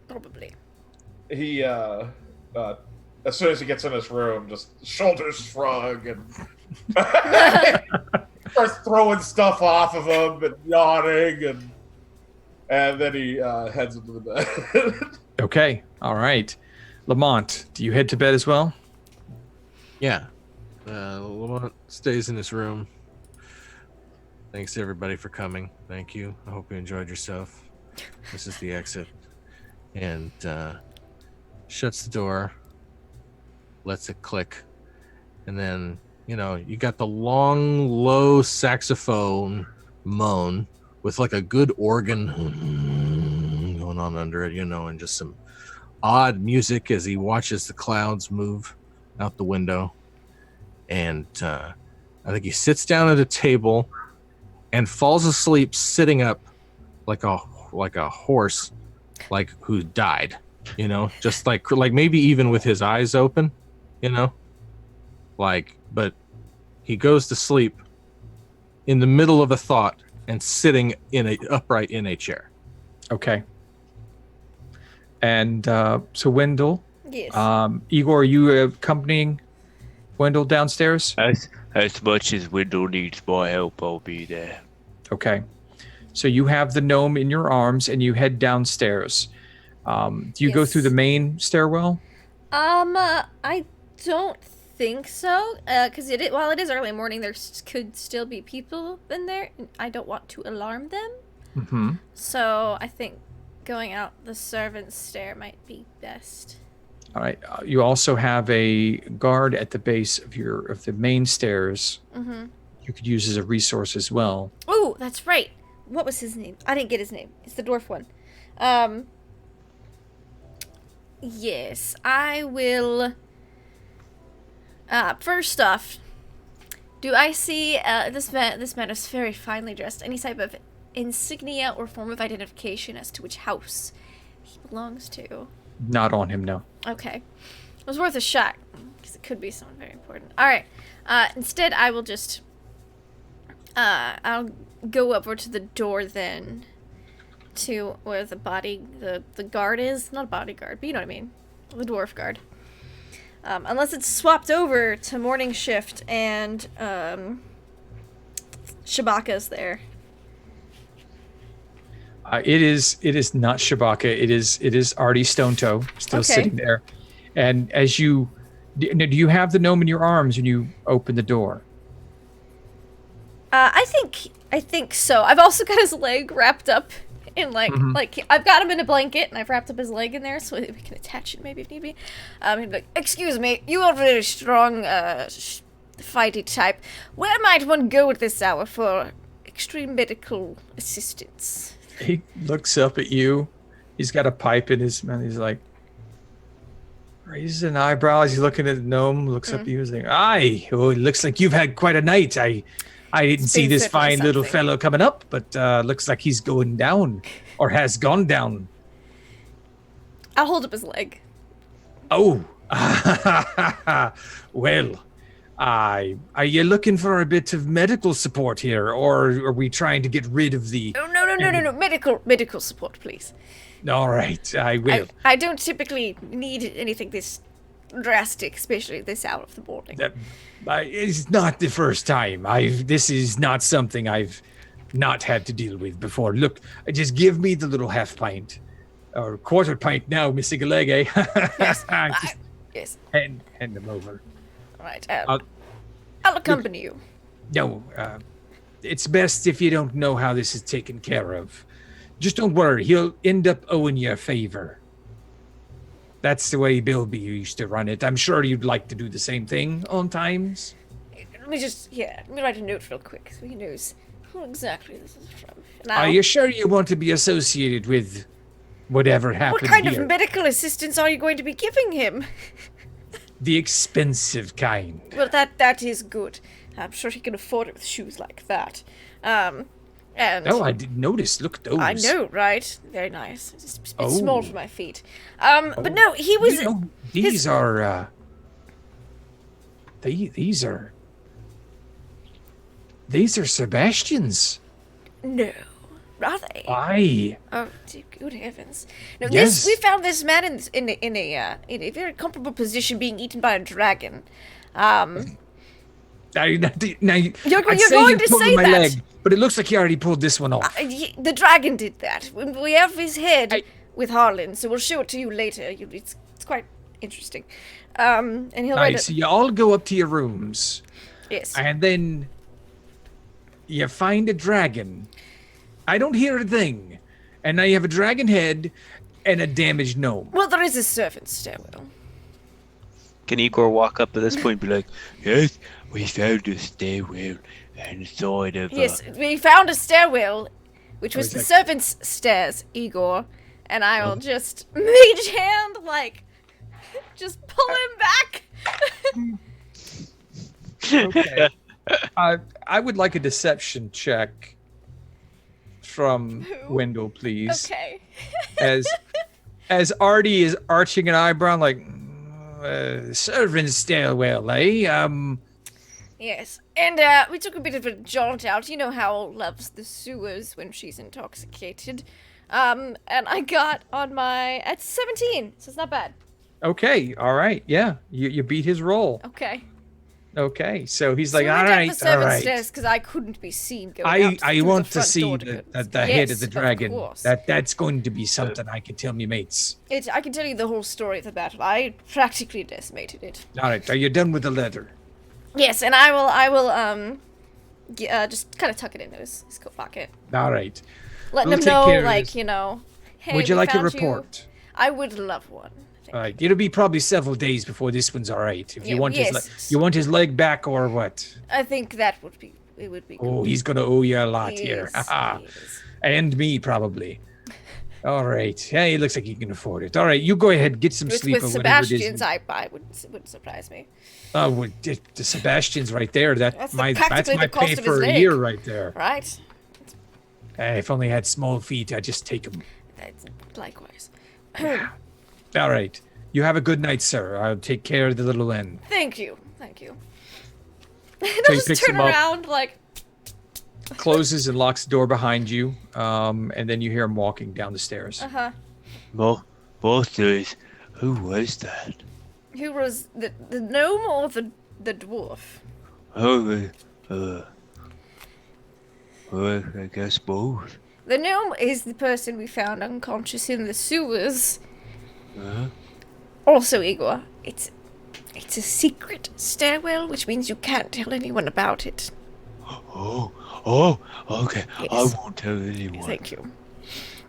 Probably. he, as soon as he gets in his room, just shoulders shrug and starts throwing stuff off of him and yawning, and then he heads into the bed. Okay. All right. Lamont, do you head to bed as well? Yeah. Lamont stays in his room. Thanks to everybody for coming. Thank you. I hope you enjoyed yourself. This is the exit. And shuts the door, lets it click, and then, you got the long, low saxophone moan with a good organ going on under it, and just some odd music as he watches the clouds move out the window. And I think he sits down at a table and falls asleep sitting up like a horse, who died, just like maybe even with his eyes open, but he goes to sleep in the middle of a thought and sitting upright in a chair. Okay. And so Wendell, Yes. Igor, are you accompanying Wendell downstairs? As much as Wendell needs my help, I'll be there. Okay. So you have the gnome in your arms and you head downstairs. Do you go Yes. through the main stairwell? I don't think so. Because while it is early morning, there could still be people in there. And I don't want to alarm them. Mm-hmm. So I think going out the servant's stair might be best. All right. You also have a guard at the base of the main stairs. Mm-hmm. You could use as a resource as well. Oh, that's right. What was his name? I didn't get his name. It's the dwarf one. Yes, I will. First off, do I see this man is very finely dressed? Any type of insignia or form of identification as to which house he belongs to? Not on him, no. Okay, it was worth a shot because it could be someone very important. All right. Instead, I will just. I'll go over to the door then, to where the guard is. Not a bodyguard, but you know what I mean. The dwarf guard. Unless it's swapped over to morning shift and Shabaka's there. It is not Shabaka. It is Artie Stonetoe still Okay. sitting there, and as you Do you have the gnome in your arms when you open the door? I think so. I've also got his leg wrapped up in like I've got him in a blanket and I've wrapped up his leg in there so we can attach it maybe if need be. He'd be like, "Excuse me, you are a very strong, fighty type. Where might one go at this hour for extreme medical assistance?" He looks up at you. He's got a pipe in his mouth. He's like, raises an eyebrow as he's looking at the gnome. Looks up at you. He's like, "Aye, oh, it looks like you've had quite a night. I didn't see this fine little fellow coming up, but looks like he's going down, or has gone down." I'll hold up his leg. Oh, well, are you looking for a bit of medical support here, or are we trying to get rid of the... Oh, no. Medical support, please. All right, I will. I don't typically need anything this drastic, especially this hour of the morning. It's not the first time. This is not something I've not had to deal with before. Look, just give me the little half pint, or quarter pint now, Mr. Galege. Yes. Yes. Hand them over. All right. I'll accompany you. No, it's best if you don't know how this is taken care of. Just don't worry. He'll end up owing you a favor. That's the way Bilby used to run it. I'm sure you'd like to do the same thing on times. Let me write a note real quick so he knows who exactly this is from. Are you sure you want to be associated with whatever happened What kind here? of medical assistance are you going to be giving him? The expensive kind. Well, that is good. I'm sure he can afford it with shoes like that. And Oh, I didn't notice. Look at those. I know, right? Very nice. It's a bit small for my feet. But no, he was. You know, these are. These are Sebastian's. No, are they? Aye. Oh, good heavens! No, Yes. we found this man in a very comparable position, being eaten by a dragon. Now, You're I'd going you're to pulling say my that. leg, but it looks like you already pulled this one off. The dragon did that. We have his head with Harlan, so we'll show it to you later. It's quite interesting. And he'll write Nice. So you all go up to your rooms, Yes. and then you find a dragon. I don't hear a thing. And now you have a dragon head and a damaged gnome. Well, there is a servant's stairwell. Can Igor walk up at this point and be like, "Yes, we found a stairwell inside of..." Yes, we found a stairwell, which was is the that- servant's stairs, Igor. And I will just mage hand, just pull him back. Okay. I would like a deception check from Wendell, please. Okay. As Artie is arching an eyebrow, like, servant's stairwell, eh? Yes. And we took a bit of a jaunt out. You know how loves the sewers when she's intoxicated. And I got on at 17, so it's not bad. Okay, all right, yeah, you beat his roll. Okay. Okay, so he's So like, we all went up right, the all servant's right. stairs because I couldn't be seen going out I through want the to front see door the go- head of the Yes, dragon. course. That's going to be something I can tell me mates. I can tell you the whole story of the battle. I practically decimated it. All right, are you done with the letter? Yes, and I will just kind of tuck it into his coat pocket, All right. letting We'll him take know, care of this. Hey, Would you we like a found you. report? I would love one. Thank All right, it'll be probably several days before this one's all right. If you Yeah, want yes. you want his leg back or what? I think that would be good. Oh, he's gonna owe you a lot here. Yes, Haha. yes. And me probably. All right. Yeah, it looks like you can afford it. All right, you go ahead, get some sleep With or whatever it Sebastian's, is. I wouldn't surprise me. Oh, well, the Sebastian's right there. That's That's practically my the cost pay of his for a leg. year right there. Right? If only I had small feet, I'd just take them. Likewise. All right. You have a good night, sir. I'll take care of the little end. Thank you. And So I'll he just picks turn him up. around Closes and locks the door behind you, and then you hear him walking down the stairs. Both days. Who was that? Who was the gnome or the dwarf? Oh, well, I guess both. The gnome is the person we found unconscious in the sewers. Huh? Also, Igor, it's It's a secret stairwell, which means you can't tell anyone about it. Oh, okay. I Yes. won't tell anyone. Thank you.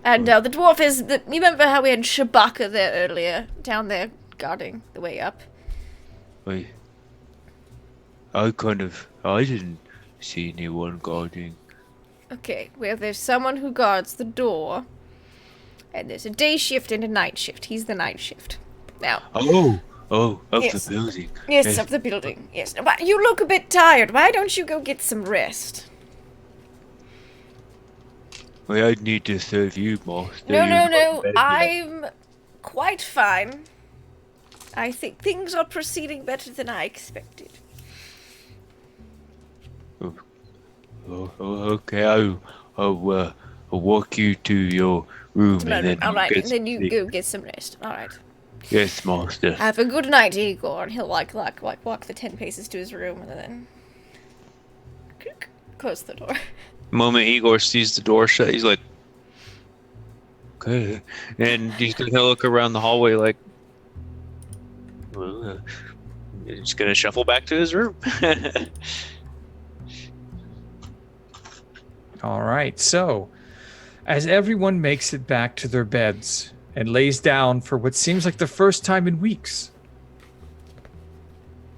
And the dwarf is... You remember how we had Shabaka there earlier? Down there, guarding the way up. Wait. I didn't see anyone guarding. Okay, well, there's someone who guards the door. And there's a day shift and a night shift. He's the night shift. Now... Of Yes. the building. Yes, of the building. Yes. But you look a bit tired. Why don't you go get some rest? Well, I need to serve you, Master. No. I'm quite fine. I think things are proceeding better than I expected. Okay, I'll walk you to your room and then All right, get and then you some go get some rest. All right. sleep. Yes, Master. Have a good night, Igor. And he'll like walk the 10 paces to his room and then close the door. The moment Igor sees the door shut, he's like, okay. And he's gonna look around the hallway like, well, he's gonna shuffle back to his room. All right. So, as everyone makes it back to their beds and lays down for what seems like the first time in weeks,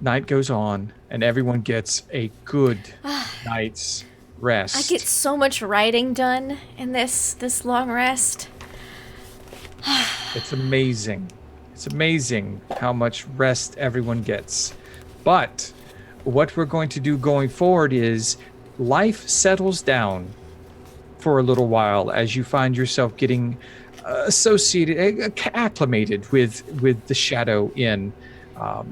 night goes on and everyone gets a good night's rest. I get so much writing done in this long rest. It's amazing. It's amazing how much rest everyone gets. But what we're going to do going forward is life settles down for a little while as you find yourself getting acclimated with the Shadow Inn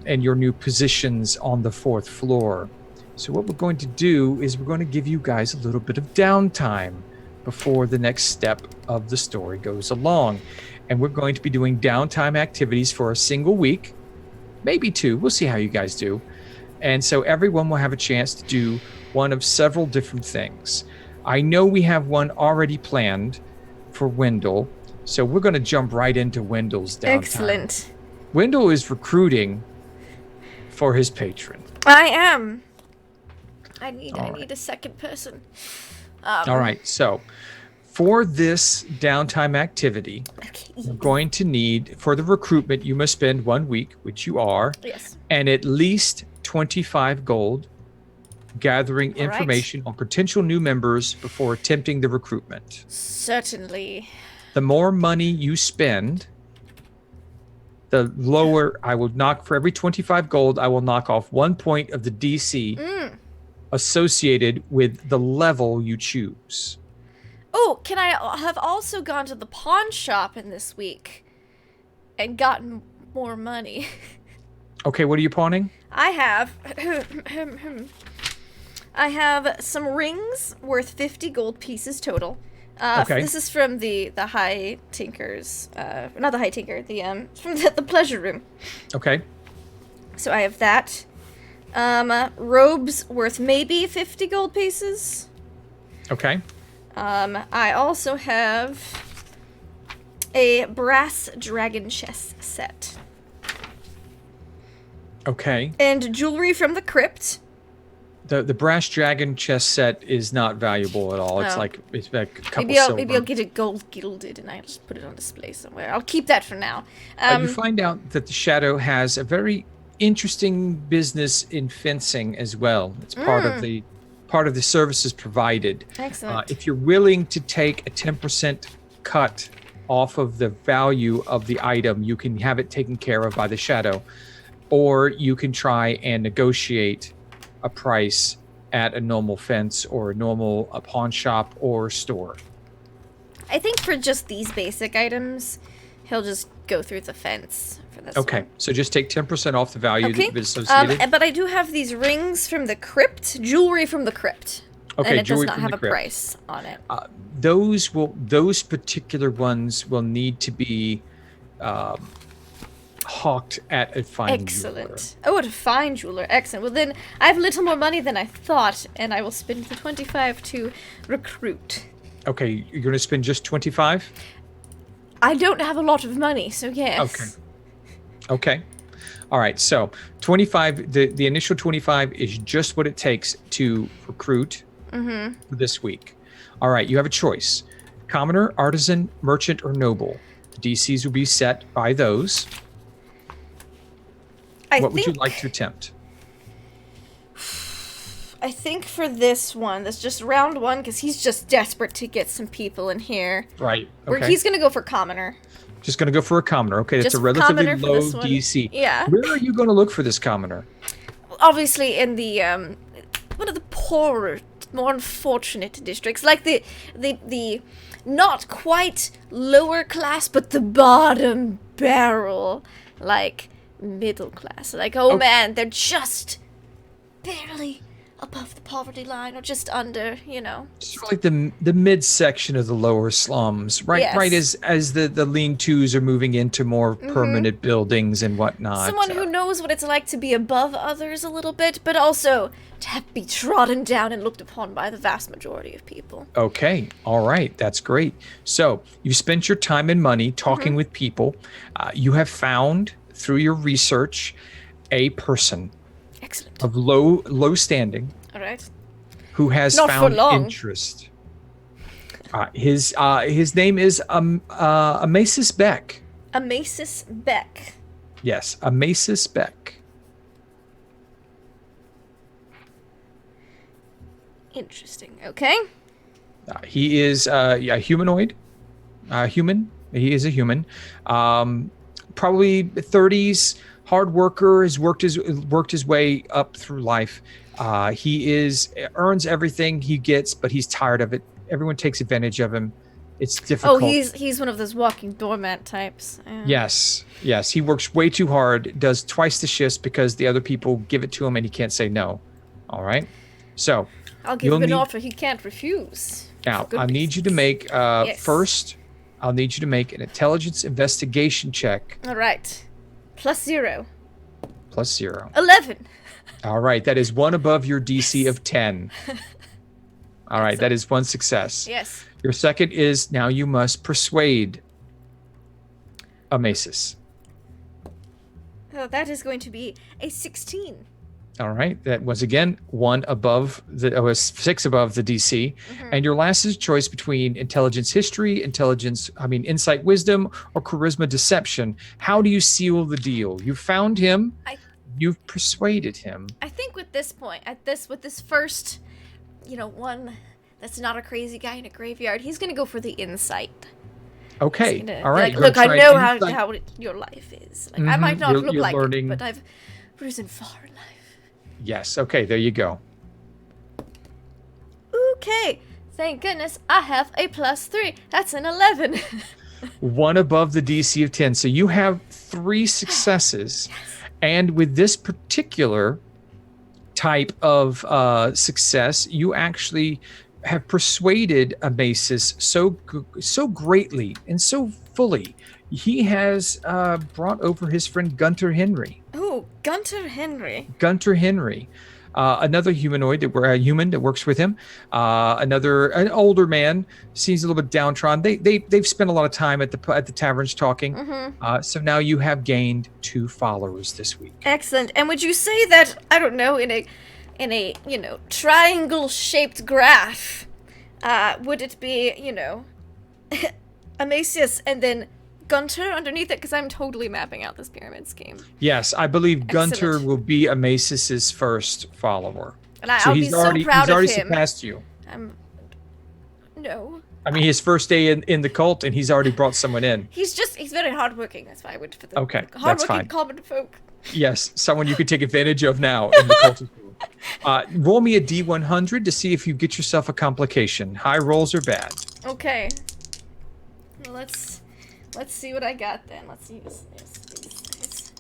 and your new positions on the 4th floor. So what we're going to do is we're going to give you guys a little bit of downtime before the next step of the story goes along. And we're going to be doing downtime activities for a single week, maybe 2. We'll see how you guys do. And so everyone will have a chance to do one of several different things. I know we have one already planned for Wendell, so we're going to jump right into Wendell's downtime. Excellent. Wendell is recruiting for his patron. I am. I need All right. need a second person. All right, so for this downtime activity, Okay. you're going to need, for the recruitment, you must spend 1 week, which you are, Yes. and at least 25 gold gathering All right. information on potential new members before attempting the recruitment. Certainly. The more money you spend, the lower I will knock. For every 25 gold, I will knock off 1 point of the DC associated with the level you choose. Oh, can I have also gone to the pawn shop in this week and gotten more money? Okay, what are you pawning? I have some rings worth 50 gold pieces total. Okay. This is from the High Tinkers, not the High Tinker, from the pleasure room. Okay. So I have that. Robes worth maybe 50 gold pieces. Okay. I also have a brass dragon chess set. Okay. And jewelry from the crypt. The brass dragon chess set is not valuable at all. It's Oh. like a couple Maybe I'll silver. get it gold gilded and I'll just put it on display somewhere. I'll keep that for now. You find out that the Shadow has a very interesting business in fencing as well. It's part of the services provided. Excellent. If you're willing to take a 10% cut off of the value of the item, you can have it taken care of by the Shadow, or you can try and negotiate a price at a normal fence or a pawn shop or store. I think for just these basic items, he'll just go through the fence for this Okay, one. so just take 10% off the value Okay. that is associated. But I do have these rings from the crypt, jewelry from the crypt. Okay, and it does jewelry not from have the a crypt. price on it. Those particular ones will need to be hawked at a fine Excellent. Oh, at a fine jeweler. Excellent. Well, then I have a little more money than I thought, and I will spend the 25 to recruit. jeweler. Okay, you're going to spend just 25? I don't have a lot of money, so yes. Okay. All right, so 25. The initial 25 is just what it takes to recruit for this week. All right, you have a choice: commoner, artisan, merchant, or noble. DCs will be set by those. What would you like to attempt? I think for this one, that's just round one, because he's just desperate to get some people in here. Right. Where Okay. he's gonna go for commoner. Just going to go for a commoner. Okay, that's Just a relatively commoner for low this one. DC. Yeah. Where are you going to look for this commoner? Obviously in the one of the poorer, more unfortunate districts, like the not quite lower class, but the bottom barrel, like middle class. Like, oh man, they're just barely above the poverty line, or just under, you know. Sort of like the midsection of the lower slums, right? Yes. Right as the lean-tos are moving into more permanent buildings and whatnot. Someone who knows what it's like to be above others a little bit, but also to be trodden down and looked upon by the vast majority of people. Okay, all right, that's great. So you've spent your time and money talking with people. You have found through your research a person Excellent. of low standing All right. who has Not for found long. interest. His name is Amasis Beck. Amasis Beck. Yes, Amasis Beck. Interesting. Okay. He is a humanoid. Human. He is a human. Probably 30s. Hard worker. Has worked his way up through life. He earns everything he gets, but he's tired of it. Everyone takes advantage of him. It's difficult. Oh, he's one of those walking doormat types. Yeah. Yes. He works way too hard. Does twice the shifts because the other people give it to him and he can't say no. All right. So I'll give him an offer he can't refuse. now For I need goodness you to make Yes. first. I'll need you to make an intelligence investigation check All right. +0. +0. 11. All right, that is one above your DC of 10. All right, that is one success. Yes. Your second is now you must persuade Amasis. Oh, that is going to be a 16. All right, that was again one above was 6 above the DC. And your last is choice between intelligence history, insight wisdom, or charisma deception. How do you seal the deal? You found him. You've persuaded him. I think with this point, with this first, one that's not a crazy guy in a graveyard, he's gonna go for the insight. Okay, He's gonna all be right. like, look, I know insight. how your life is. Like, I might not You're look like learning. it, but I've risen far in life. Yes. Okay. There you go. Okay, thank goodness I have a +3. That's an 11. One above the DC of 10. So you have 3 successes. And with this particular type of success, you actually have persuaded Amasis so greatly and so fully. He has brought over his friend Gunter Henry. Oh, Gunter Henry. Gunter Henry. Another humanoid human that works with him. An older man, seems a little bit downtrodden. They've spent a lot of time at the taverns talking. So now you have gained 2 followers this week. Excellent. And would you say that, I don't know, in a triangle-shaped graph, would it be, Amasis and then Gunter underneath it? Because I'm totally mapping out this pyramid scheme. Yes, I believe Gunter Excellent. will be Amasis's first follower. And I'll be so proud he's of already him. surpassed you. No. I mean, his first day in the cult, and he's already brought someone in. He's very hardworking. That's why I went for the Okay, that's hardworking fine. common folk. Yes, someone you could take advantage of now in the cult. Roll me a D100 to see if you get yourself a complication. High rolls are bad. Okay. Well, let's see what I got then. Let's use these.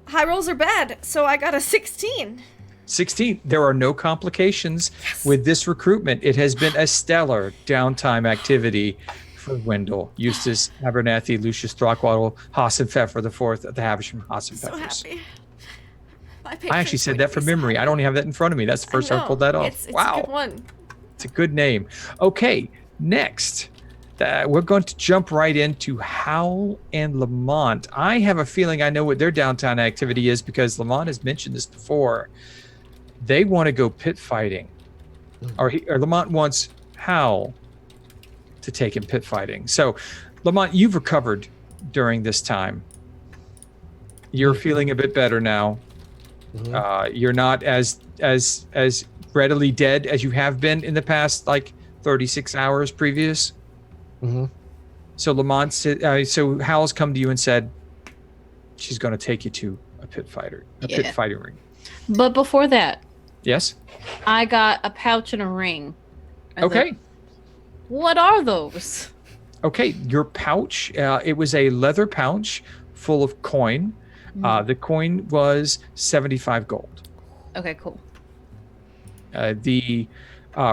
High rolls are bad, so I got a 16. 16. There are no complications with this recruitment. It has been a stellar downtime activity for Wendell, Eustace, Abernathy, Lucius Throckwaddle, Hassan Pfeffer the Fourth of the Havisham Hassan So Pfeffers. happy. I actually said that from memory. I don't even have that in front of me. That's the first time I pulled that off. It's Wow. a good one. It's a good name. Okay, next. we're going to jump right into Hal and Lamont. I have a feeling I know what their downtown activity is because Lamont has mentioned this before. They want to go pit fighting, or Lamont wants Hal to take him pit fighting. So, Lamont, you've recovered during this time. You're feeling a bit better now. You're not as readily dead as you have been in the past, like 36 hours previous. So Lamont said, so Hal's come to you and said she's going to take you to a pit fighting ring. But before that, yes, I got a pouch and a ring. Okay. What are those? Okay, your pouch. It was a leather pouch full of coin. The coin was 75 gold. Okay, cool. The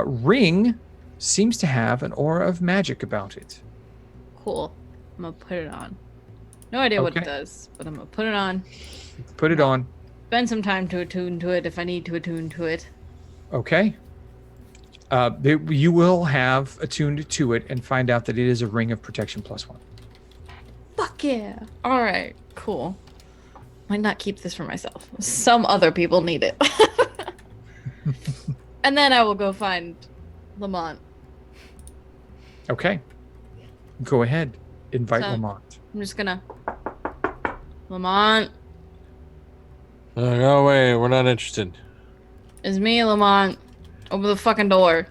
ring seems to have an aura of magic about it. Cool. I'm gonna put it on. No idea what it does, but I'm gonna put it on. Put it on. Spend some time to attune to it if I need to attune to it. Okay. You will have attuned to it and find out that it is a ring of protection +1. Fuck yeah. All right, cool. Might not keep this for myself. Some other people need it. And then I will go find Lamont. Okay. Go ahead. Invite Lamont. I'm just gonna... Lamont. No way. We're not interested. It's me, Lamont. Open the fucking door.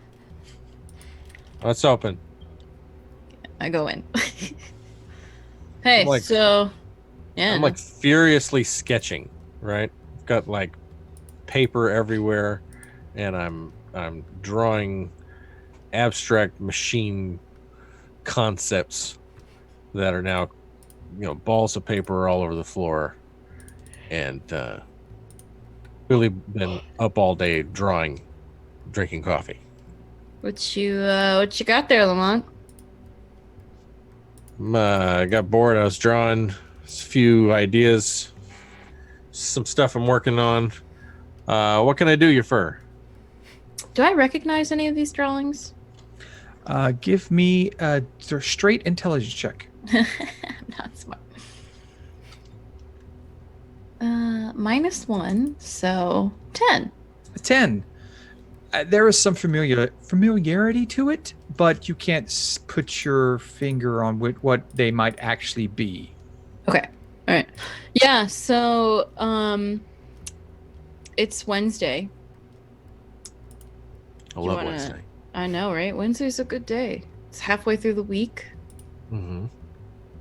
Let's open. I go in. Hey, I'm so... Yeah. I'm like furiously sketching, right? I've got like paper everywhere, and I'm drawing abstract machine concepts that are now, balls of paper all over the floor, and really been up all day drawing, drinking coffee. What you got there, Lamont? I got bored. I was drawing a few ideas, some stuff I'm working on. What can I do you for? Do I recognize any of these drawings? Give me a straight intelligence check. I'm not smart. -1, so 10. 10. There is some familiarity to it, but you can't put your finger on what they might actually be. Okay. All right. Yeah, so it's Wednesday. I love Wednesday. I know, right? Wednesday's a good day. It's halfway through the week. Mm-hmm.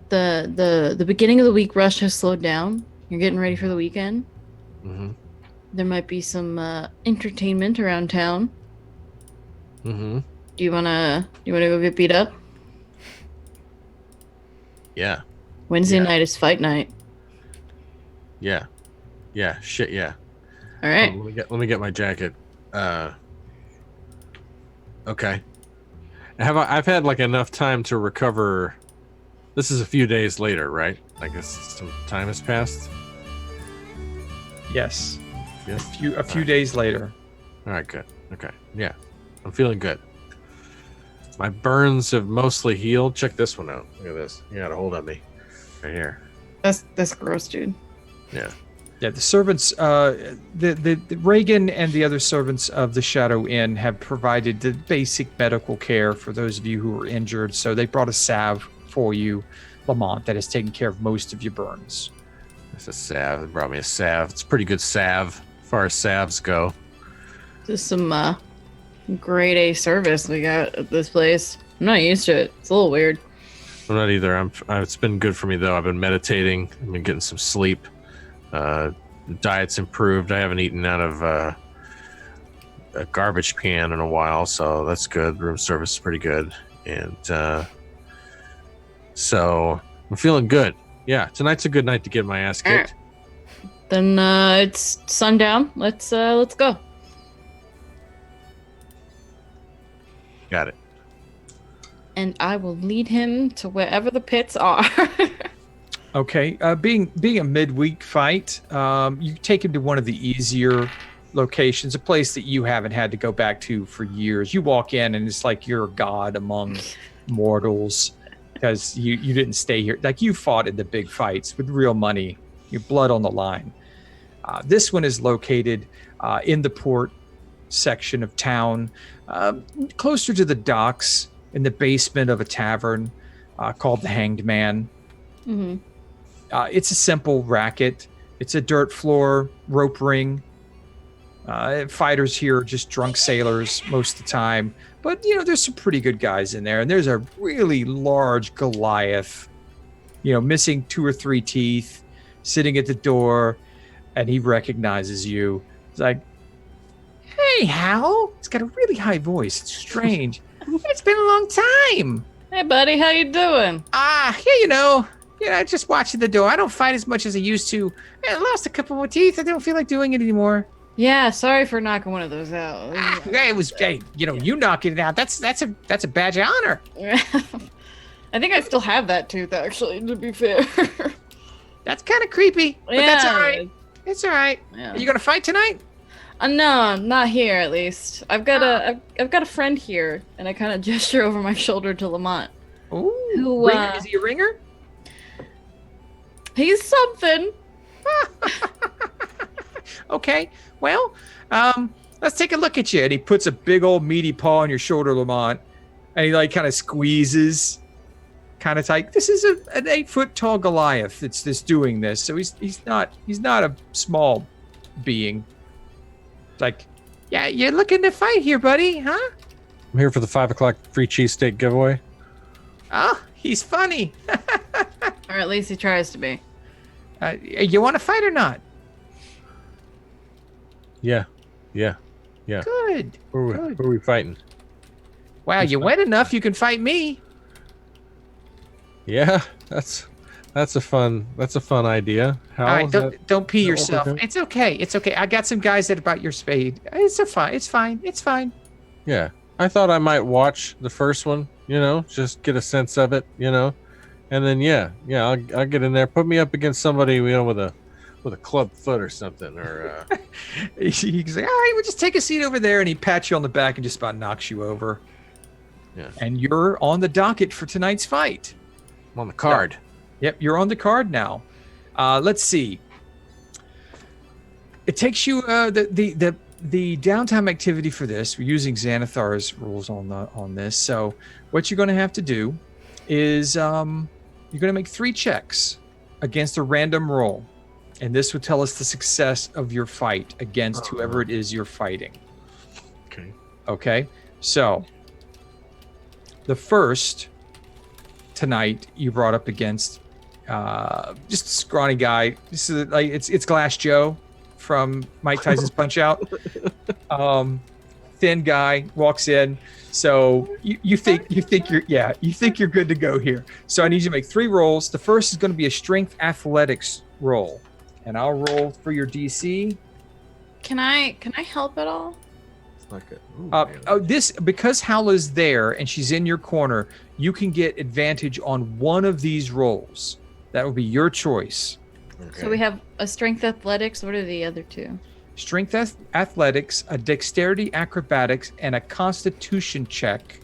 The beginning of the week rush has slowed down. You're getting ready for the weekend. Mm-hmm. There might be some entertainment around town. Mm-hmm. Do you wanna go get beat up? Yeah. Wednesday night is fight night. Yeah. Yeah. Shit. Yeah. All right. Let me get my jacket. Okay. I've had like enough time to recover. This is a few days later, right? I guess some time has passed. Yes. Yes. A few days later. All right. Good. Okay. Yeah. I'm feeling good. My burns have mostly healed. Check this one out. Look at this. You got a hold of me. Right here. That's gross, dude. Yeah. Yeah, the servants, the Reagan and the other servants of the Shadow Inn have provided the basic medical care for those of you who were injured. So they brought a salve for you, Lamont, that has taken care of most of your burns. It's a salve. They brought me a salve. It's pretty good salve, as far as salves go. Just some grade A service we got at this place. I'm not used to it. It's a little weird. I'm not either. It's been good for me though. I've been meditating. I've been getting some sleep. The diet's improved. I haven't eaten out of a garbage can in a while, so that's good. Room service is pretty good, and so I'm feeling good. Yeah, tonight's a good night to get my ass kicked. Then it's sundown. Let's go. Got it. And I will lead him to wherever the pits are. Okay, being a midweek fight, you take him to one of the easier locations, a place that you haven't had to go back to for years. You walk in and it's like you're a god among mortals, because you didn't stay here. Like, you fought in the big fights with real money, your blood on the line. This one is located in the port section of town, closer to the docks, in the basement of a tavern called the Hanged Man. Mm-hmm. It's a simple racket. It's a dirt floor, rope ring. Fighters here are just drunk sailors most of the time. But, there's some pretty good guys in there. And there's a really large Goliath, missing 2 or 3 teeth, sitting at the door. And he recognizes you. He's like, "Hey, Hal." He's got a really high voice. It's strange. "It's been a long time." Hey, buddy, how you doing? Just watching the door. I don't fight as much as I used to. I lost a couple more teeth. I don't feel like doing it anymore. Yeah, sorry for knocking one of those out. It was, you knocking it out. That's a badge of honor. I think I still have that tooth, actually, to be fair. That's kind of creepy, but that's all right. It's all right. Yeah. Are you gonna fight tonight? No, not here at least. I've got a friend here, and I kind of gesture over my shoulder to Lamont. Ooh, Who, is he a ringer? He's something. Okay, well, let's take a look at you. And he puts a big old meaty paw on your shoulder, Lamont, and he kind of squeezes, kind of tight. This is an 8-foot tall Goliath that's doing this, so he's not a small being. Like, yeah, you're looking to fight here, buddy, huh? I'm here for the 5 o'clock free cheesesteak giveaway. Oh, he's funny. Or at least he tries to be. You want to fight or not? Yeah. Good. Who are we fighting? Wow, Who's you fighting? went enough. You can fight me. Yeah, that's a fun idea. All right, don't pee that yourself. okay? It's okay. It's okay. I got some guys that about your spade. It's fine. Yeah, I thought I might watch the first one. Just get a sense of it. And then I'll get in there. Put me up against somebody with a club foot or something. Or He's like, all right, we'll just take a seat over there, and he pats you on the back and just about knocks you over. Yeah. And you're on the docket for tonight's fight. I'm on the card. Yep, you're on the card now. Let's see. It takes you the downtime activity for this. We're using Xanathar's rules on this. So what you're going to have to do is you're going to make 3 checks against a random roll, and this would tell us the success of your fight against whoever it is you're fighting. Okay. So the first tonight you brought up against just a scrawny guy. This is it's Glass Joe from Mike Tyson's Punch Out. Thin guy walks in. So you think you're good to go here. So I need you to make 3 rolls. The first is going to be a strength athletics roll, and I'll roll for your DC. Can I help at all? This because Hal is there and she's in your corner, you can get advantage on one of these rolls. That will be your choice. Okay. So we have a strength athletics. What are the other 2? Strength athletics, a dexterity acrobatics, and a constitution check.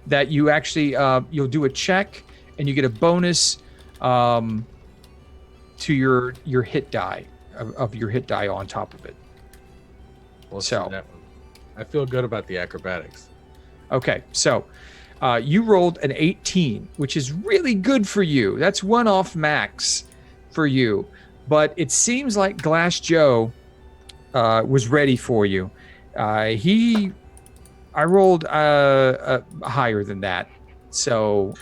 That you actually you'll do a check and you get a bonus to your hit die of your hit die on top of it. Let's So- do that one. I feel good about the acrobatics. Okay, so you rolled an 18, which is really good for you. That's 1 off max for you. But it seems like Glass Joe was ready for you. I rolled higher than that. So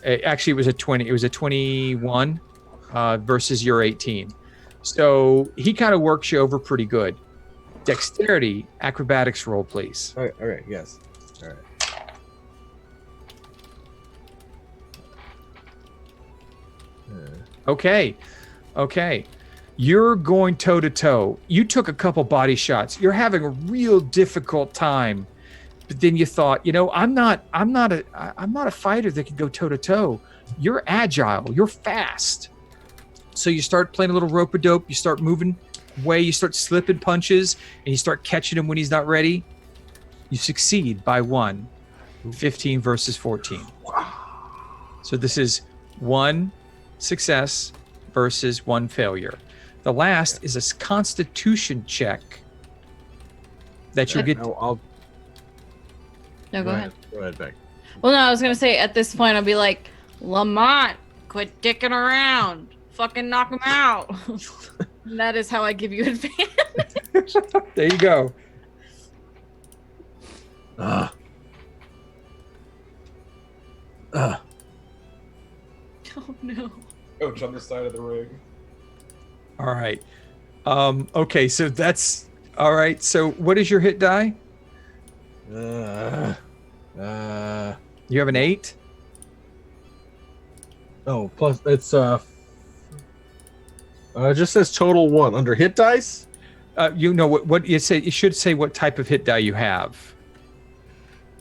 actually, it was a 20. It was a 21 versus your 18. So he kind of works you over pretty good. Dexterity acrobatics roll, please. All right. Yes. All right. Okay. You're going toe to toe. You took a couple body shots. You're having a real difficult time. But then you thought, I'm not a fighter that can go toe to toe. You're agile. You're fast. So you start playing a little rope-a-dope. You start moving away. You start slipping punches, and you start catching him when he's not ready. You succeed by 1. 15 versus 14. So this is 1 success versus 1 failure. The last is a constitution check that you'll get. I'll No, go ahead. Go ahead, Beck. Well, no, I was gonna say at this point I'll be like, Lamont, quit dicking around. Fucking knock him out. And that is how I give you advantage. There you go. Ah. Oh no. Coach on the side of the ring. All right. Okay, so that's all right. So what is your hit die? Uh, You have an 8. oh, plus it's it just says total 1 under hit dice. You know what you say. You should say what type of hit die you have.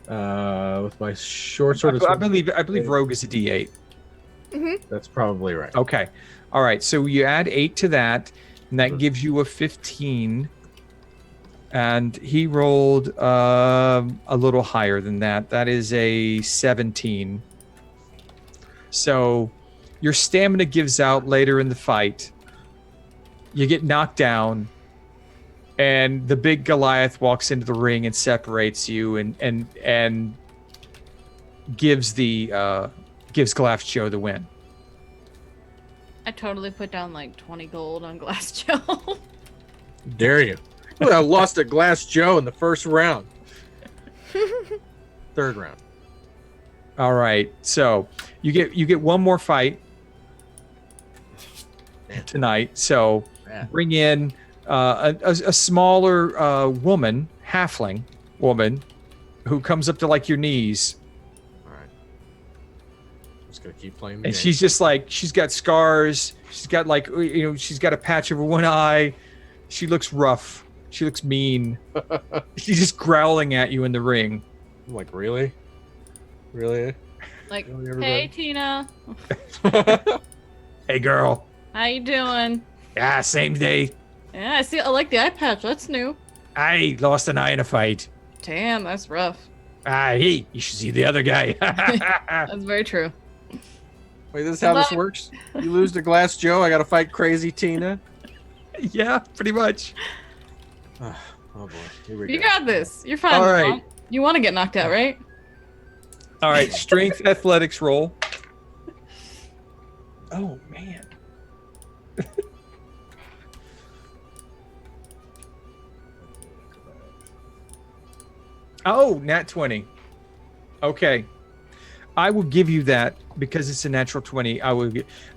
With my short sword. I believe rogue is a D8. That's probably right. Okay. All right. So you add 8 to that, and that gives you a 15. And he rolled a little higher than that. That is a 17. So your stamina gives out later in the fight. You get knocked down, and the big Goliath walks into the ring and separates you, and gives Glass Joe the win. I totally put down like 20 gold on Glass Joe. Dare you? Well, I lost a Glass Joe in the first round. Third round. All right, so you get one more fight tonight. So bring in a smaller woman, halfling woman, who comes up to like your knees, All right. I'm just gonna keep playing. and she's just like, she's got scars. She's got like, she's got a patch over one eye. She looks rough. She looks mean. She's just growling at you in the ring. I'm like, really? Like, Really, hey everybody? Tina, Hey, girl. how you doing? Yeah, same day. Yeah, I see. I like the eye patch. That's new. I lost an eye in a fight. Damn, that's rough. Hey, you should see the other guy. That's very true. Wait, this is how this But- works? You lose to Glass Joe, I gotta fight Crazy Tina? Yeah, pretty much. Oh boy, here we You go. got this. You're fine. All right. Mom. You want to get knocked out, right? All right, strength athletics roll. Oh, man. Oh, nat 20. Okay. I will give you that because it's a natural 20.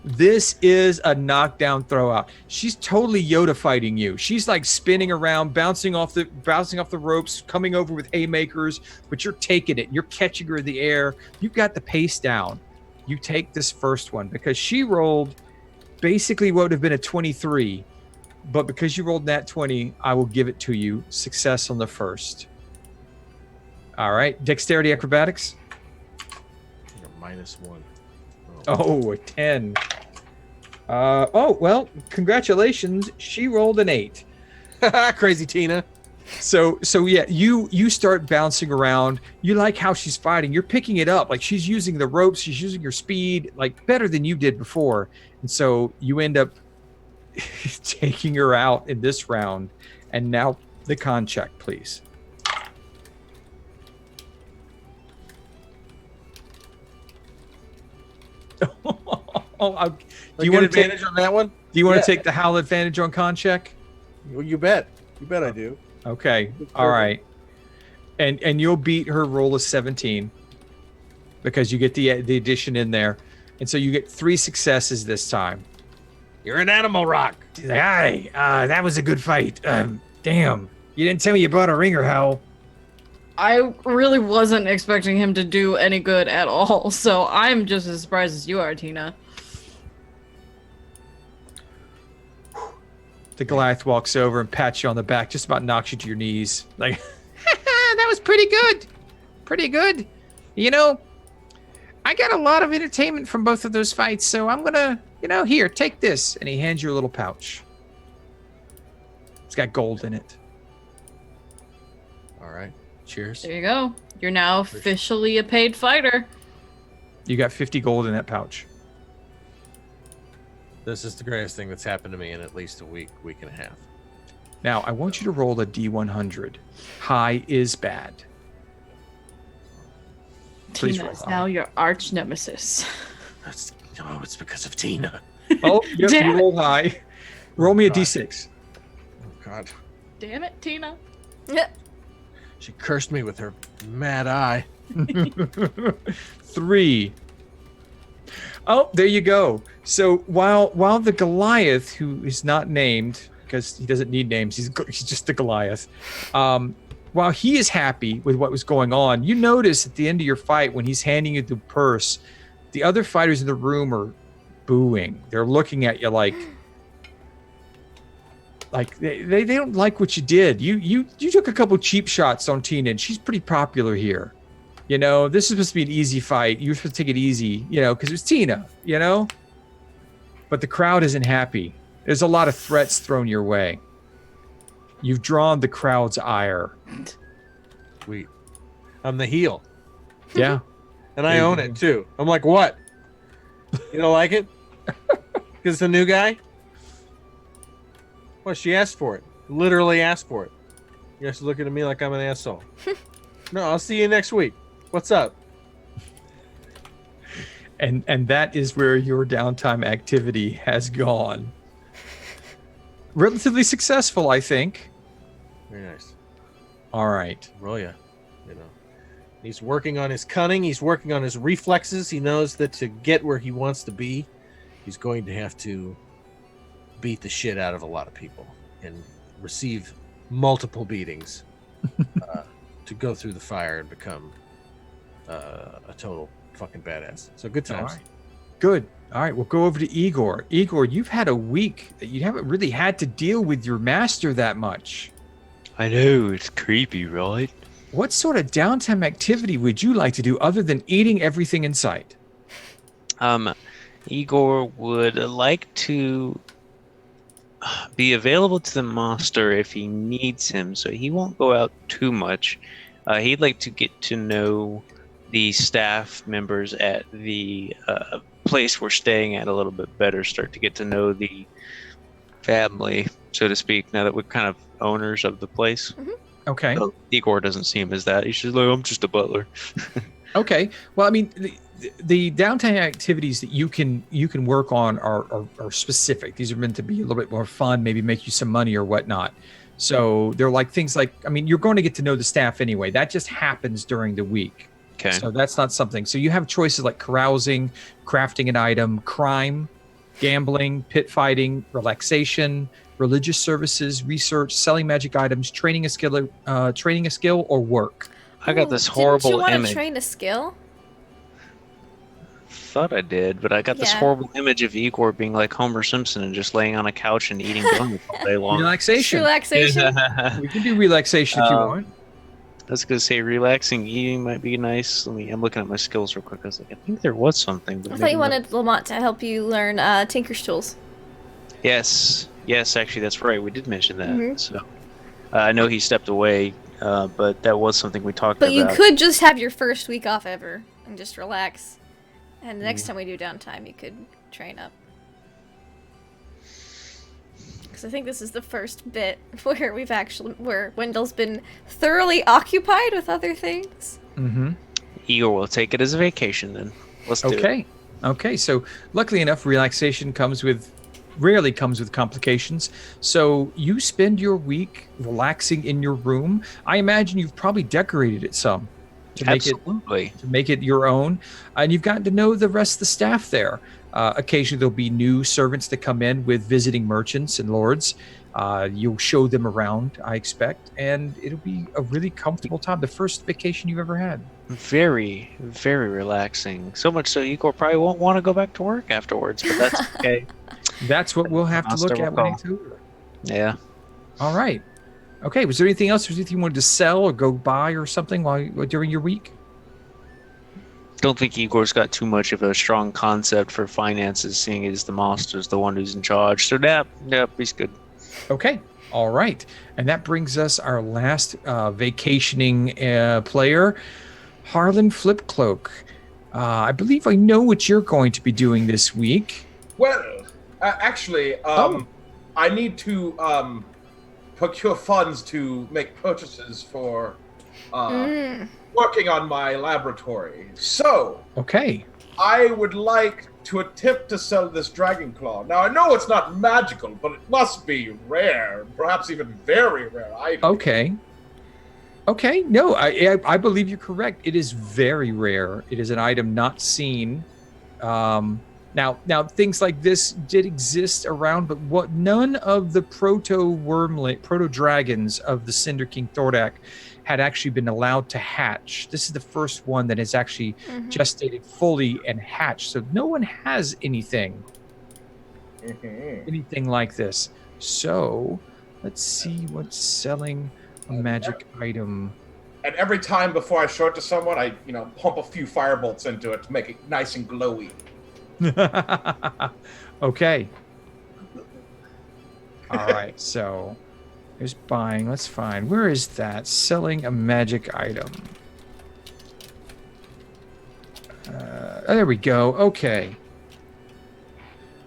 This is a knockdown throw out. She's totally Yoda fighting you. She's like spinning around, bouncing off the ropes, coming over with haymakers, but you're taking it. You're catching her in the air. You've got the pace down. You take this first one because she rolled basically what would have been a 23, but because you rolled nat 20, I will give it to you. Success on the first. All right, dexterity acrobatics. -1. Oh, a 10. Oh, well, congratulations. She rolled an 8. Crazy Tina. So yeah, you start bouncing around. You like how she's fighting. You're picking it up. Like she's using the ropes. She's using your speed like better than you did before. And so you end up taking her out in this round. And now the con check, please. Do you want to advantage on that one? Do you want Yeah. to take the howl advantage on con check? Well, you bet. You bet I do. Okay. All right. And you'll beat her roll of 17 because you get the addition in there. And so you get 3 successes this time. You're an animal rock. She's like, "Hi, that was a good fight. Damn. You didn't tell me you brought a ringer, Hal." I really wasn't expecting him to do any good at all, so I'm just as surprised as you are, Tina. The Goliath walks over and pats you on the back, just about knocks you to your knees. Like, that was pretty good. Pretty good. You know, I got a lot of entertainment from both of those fights, so I'm gonna, here, take this. And he hands you a little pouch. It's got gold in it. All right. Cheers. There you go. You're now officially a paid fighter. You got 50 gold in that pouch. This is the greatest thing that's happened to me in at least a week and a half. Now, I want you to roll a D100. High is bad. Please Tina roll is high. now your arch nemesis. It's because of Tina. Oh, yep, Damn you it. roll high. Roll me a God. D6. Oh God, Damn it, Tina. she cursed me with her mad eye. 3. Oh, there you go. So while the Goliath, who is not named because he doesn't need names, he's just the Goliath. While he is happy with what was going on, you notice at the end of your fight when he's handing you the purse, the other fighters in the room are booing. They're looking at you like they don't like what you did. You took a couple cheap shots on Tina, and she's pretty popular here. You know, this is supposed to be an easy fight. You're supposed to take it easy, you know, because it was Tina, you know? But the crowd isn't happy. There's a lot of threats thrown your way. You've drawn the crowd's ire. Sweet. I'm the heel, Yeah. and I own it too. I'm like, what? You don't like it? Because the new guy? Well, she asked for it. Literally asked for it. You guys are looking at me like I'm an asshole. No, I'll see you next week. What's up? And that is where your downtime activity has gone. Relatively successful, I think. Very nice. All right. Roll ya. You know. He's working on his cunning. He's working on his reflexes. He knows that to get where he wants to be, he's going to have to beat the shit out of a lot of people and receive multiple beatings to go through the fire and become a total fucking badass. So good All times. right. Good. All right, we'll go over to Igor. Igor, you've had a week that you haven't really had to deal with your master that much. I know, it's creepy, right? What sort of downtime activity would you like to do other than eating everything in sight? Igor would like to be available to the master if he needs him, so he won't go out too much. He'd like to get to know the staff members at the place we're staying at a little bit better, start to get to know the family, so to speak, now that we're kind of owners of the place. Okay. So Igor doesn't see him as that. He's just like, I'm just a butler. Okay. Well, I mean, the downtime activities that you can work on are specific. These are meant to be a little bit more fun, maybe make you some money or whatnot. So they're like things like, I mean, you're going to get to know the staff anyway. That just happens during the week. Okay. So that's not something. So you have choices like carousing, crafting an item, crime, gambling, pit fighting, relaxation, religious services, research, selling magic items, training a skill, or work. I got this Didn't horrible you want image. to train a skill? Thought I did, but I got this Yeah. horrible image of Igor being like Homer Simpson and just laying on a couch and eating donuts all day long. Relaxation. Relaxation. We can do relaxation if you want. I was gonna say relaxing eating might be nice. I'm looking at my skills real quick. I was like, I think there was something. But I thought maybe you not. wanted Lamont to help you learn Tinker's tools. Yes, actually, that's right. We did mention that. Mhm. So I know he stepped away, but that was something we talked But about. you could just have your first week off ever and just relax. And the Mm. next time we do downtime, you could train up. Because I think this is the first bit where Wendell's been thoroughly occupied with other things. Mm-hmm. Igor will take it as a vacation then. Let's do it. Okay. Okay. So luckily enough, relaxation rarely comes with complications. So you spend your week relaxing in your room. I imagine you've probably decorated it some to Absolutely. make it your own, and you've gotten to know the rest of the staff there. Occasionally there'll be new servants that come in with visiting merchants and lords. You'll show them around, I expect, and it'll be a really comfortable time. The first vacation you've ever had. Very, very relaxing. So much so Igor probably won't want to go back to work afterwards, but that's okay. That's what we'll have to Master look will at when call. it's over. Yeah. All right. Okay. Was there anything else? Was there anything you wanted to sell or go buy or something during your week? Don't think Igor's got too much of a strong concept for finances, seeing as the master's the one who's in charge. So, yeah, he's good. Okay. All right. And that brings us our last vacationing player, Harlan Flipcloak. I believe I know what you're going to be doing this week. Well, actually, I need to procure funds to make purchases for working on my laboratory. So, Okay. I would like to attempt to sell this dragon claw. Now, I know it's not magical, but it must be rare, perhaps even very rare item. Okay. Okay. No, I believe you're correct. It is very rare. It is an item not seen. Now things like this did exist around, but what none of the proto dragons of the Cinder King Thordak had actually been allowed to hatch. This is the first one that has actually gestated fully and hatched. So no one has anything like this. So let's see what's selling a magic item. And every time before I show it to someone, I, pump a few firebolts into it to make it nice and glowy. Okay. All right. So there's buying. Let's find. Where is that? Selling a magic item. There we go. Okay.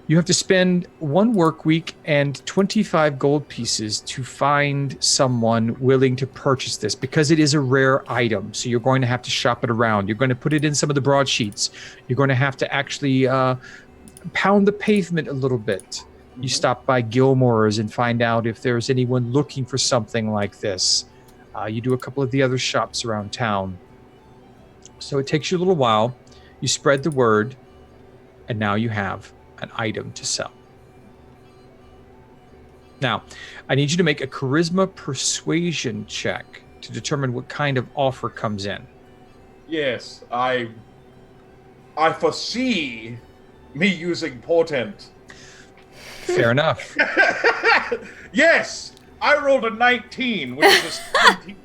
You have to spend 1 work week and 25 gold pieces to find someone willing to purchase this because it is a rare item. So you're going to have to shop it around. You're going to put it in some of the broadsheets. You're going to have to actually pound the pavement a little bit. You stop by Gilmore's and find out if there's anyone looking for something like this. You do a couple of the other shops around town. So it takes you a little while. You spread the word, and now you have an item to sell. Now, I need you to make a charisma persuasion check to determine what kind of offer comes in. Yes, I foresee me using portent. Fair enough. Yes, I rolled a 19, which is 17.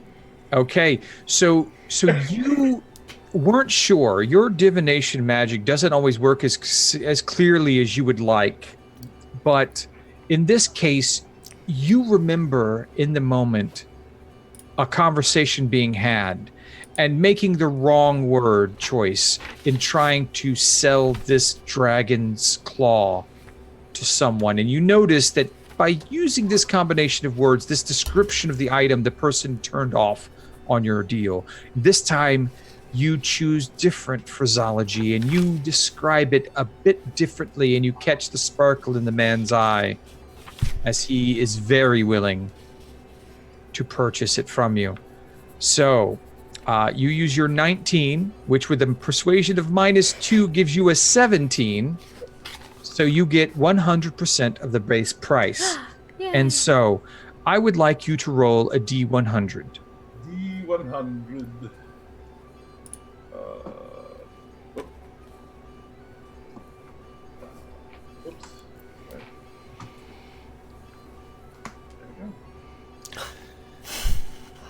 Okay, so you weren't sure. Your divination magic doesn't always work as clearly as you would like, but in this case, you remember in the moment a conversation being had and making the wrong word choice in trying to sell this dragon's claw to someone. And you notice that by using this combination of words, this description of the item, the person turned off on your deal. This time, you choose different phraseology and you describe it a bit differently, and you catch the sparkle in the man's eye as he is very willing to purchase it from you. So you use your 19, which with a persuasion of -2 gives you a 17. So you get 100% of the base price. And so I would like you to roll a D100. D100.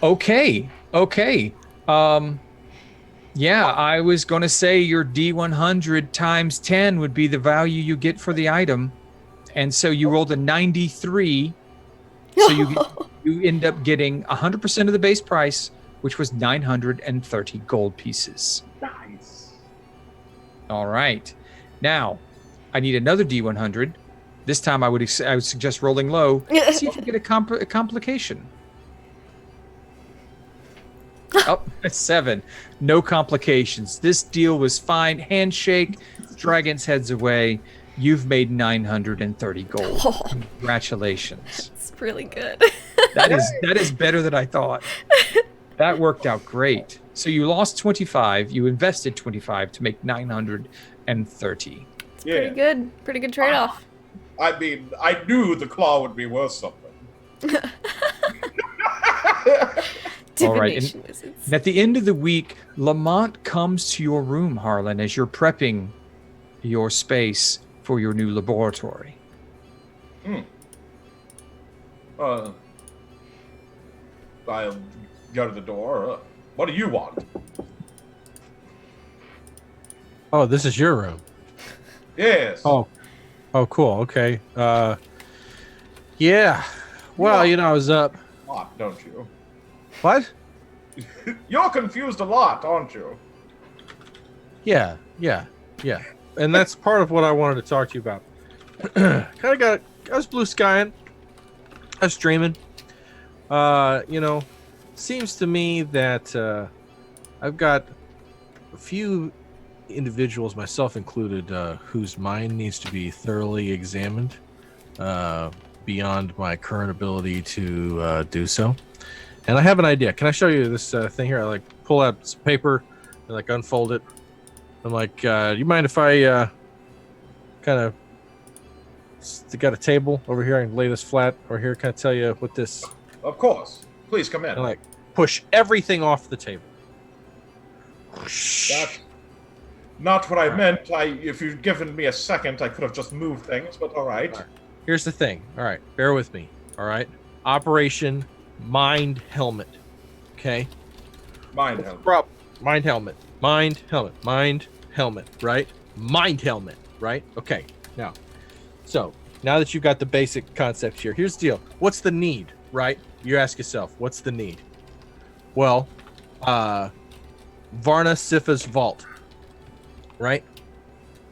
Okay. Yeah, I was going to say your D100 times 10 would be the value you get for the item. And so you rolled a 93. So you end up getting 100% of the base price, which was 930 gold pieces. Nice. All right. Now, I need another D100. This time I would suggest rolling low. See if you get a complication. Oh, 7. No complications. This deal was fine. Handshake, dragon's heads away. You've made 930 gold. Oh. Congratulations. It's really good. That is better than I thought. That worked out great. So you lost 25. You invested 25 to make 930. Pretty good. Pretty good trade-off. I mean, I knew the claw would be worth something. All right. And at the end of the week, Lamont comes to your room, Harlan, as you're prepping your space for your new laboratory. I'll go to the door. What do you want? Oh, this is your room. Yes. Oh, cool. Okay. Yeah. Well, I was up. A lot, don't you? What? You're confused a lot, aren't you? Yeah. And that's part of what I wanted to talk to you about. I was blue skying. I was dreaming. Seems to me that I've got a few individuals, myself included, whose mind needs to be thoroughly examined beyond my current ability to do so. And I have an idea. Can I show you this thing here? I pull out some paper and unfold it. I'm like, you mind if I kind of got a table over here? I can lay this flat over here. Can I tell you what this? Of course. Please come in. And push everything off the table. That's not what I meant. If you'd given me a second, I could have just moved things, but all right. Here's the thing. All right, bear with me. All right, Operation Mind Helmet. Okay. Mind helmet. Mind helmet. Mind helmet. Mind helmet. Right. Mind helmet. Right. Okay. Now that you've got the basic concept here, here's the deal. What's the need? Right. You ask yourself, what's the need? Well, Varna Sifa's vault. Right?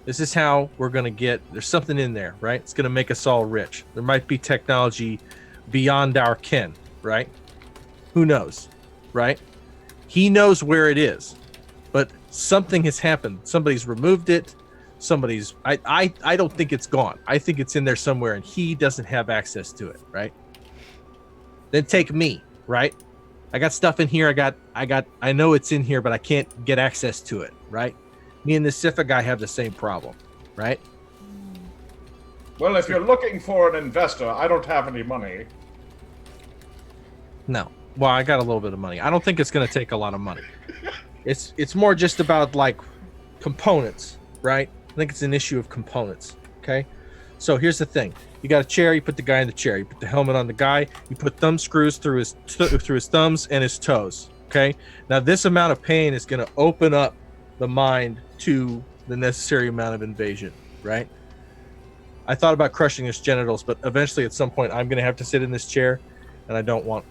This is how we're going to get... There's something in there, right? It's going to make us all rich. There might be technology beyond our ken, right? Who knows, right? He knows where it is. But something has happened. Somebody's removed it. I don't think it's gone. I think it's in there somewhere, and he doesn't have access to it, right? Then take me, right? I got stuff in here. I know it's in here, but I can't get access to it, right? Me and the Sifa guy have the same problem, right? Well, if you're looking for an investor, I don't have any money. No. Well, I got a little bit of money. I don't think it's going to take a lot of money. It's more just about components, right? I think it's an issue of components, okay? So here's the thing. You got a chair, you put the guy in the chair. You put the helmet on the guy. You put thumb screws through his thumbs and his toes, okay? Now, this amount of pain is going to open up the mind to the necessary amount of invasion, right? I thought about crushing his genitals, but eventually at some point I'm going to have to sit in this chair, and I don't want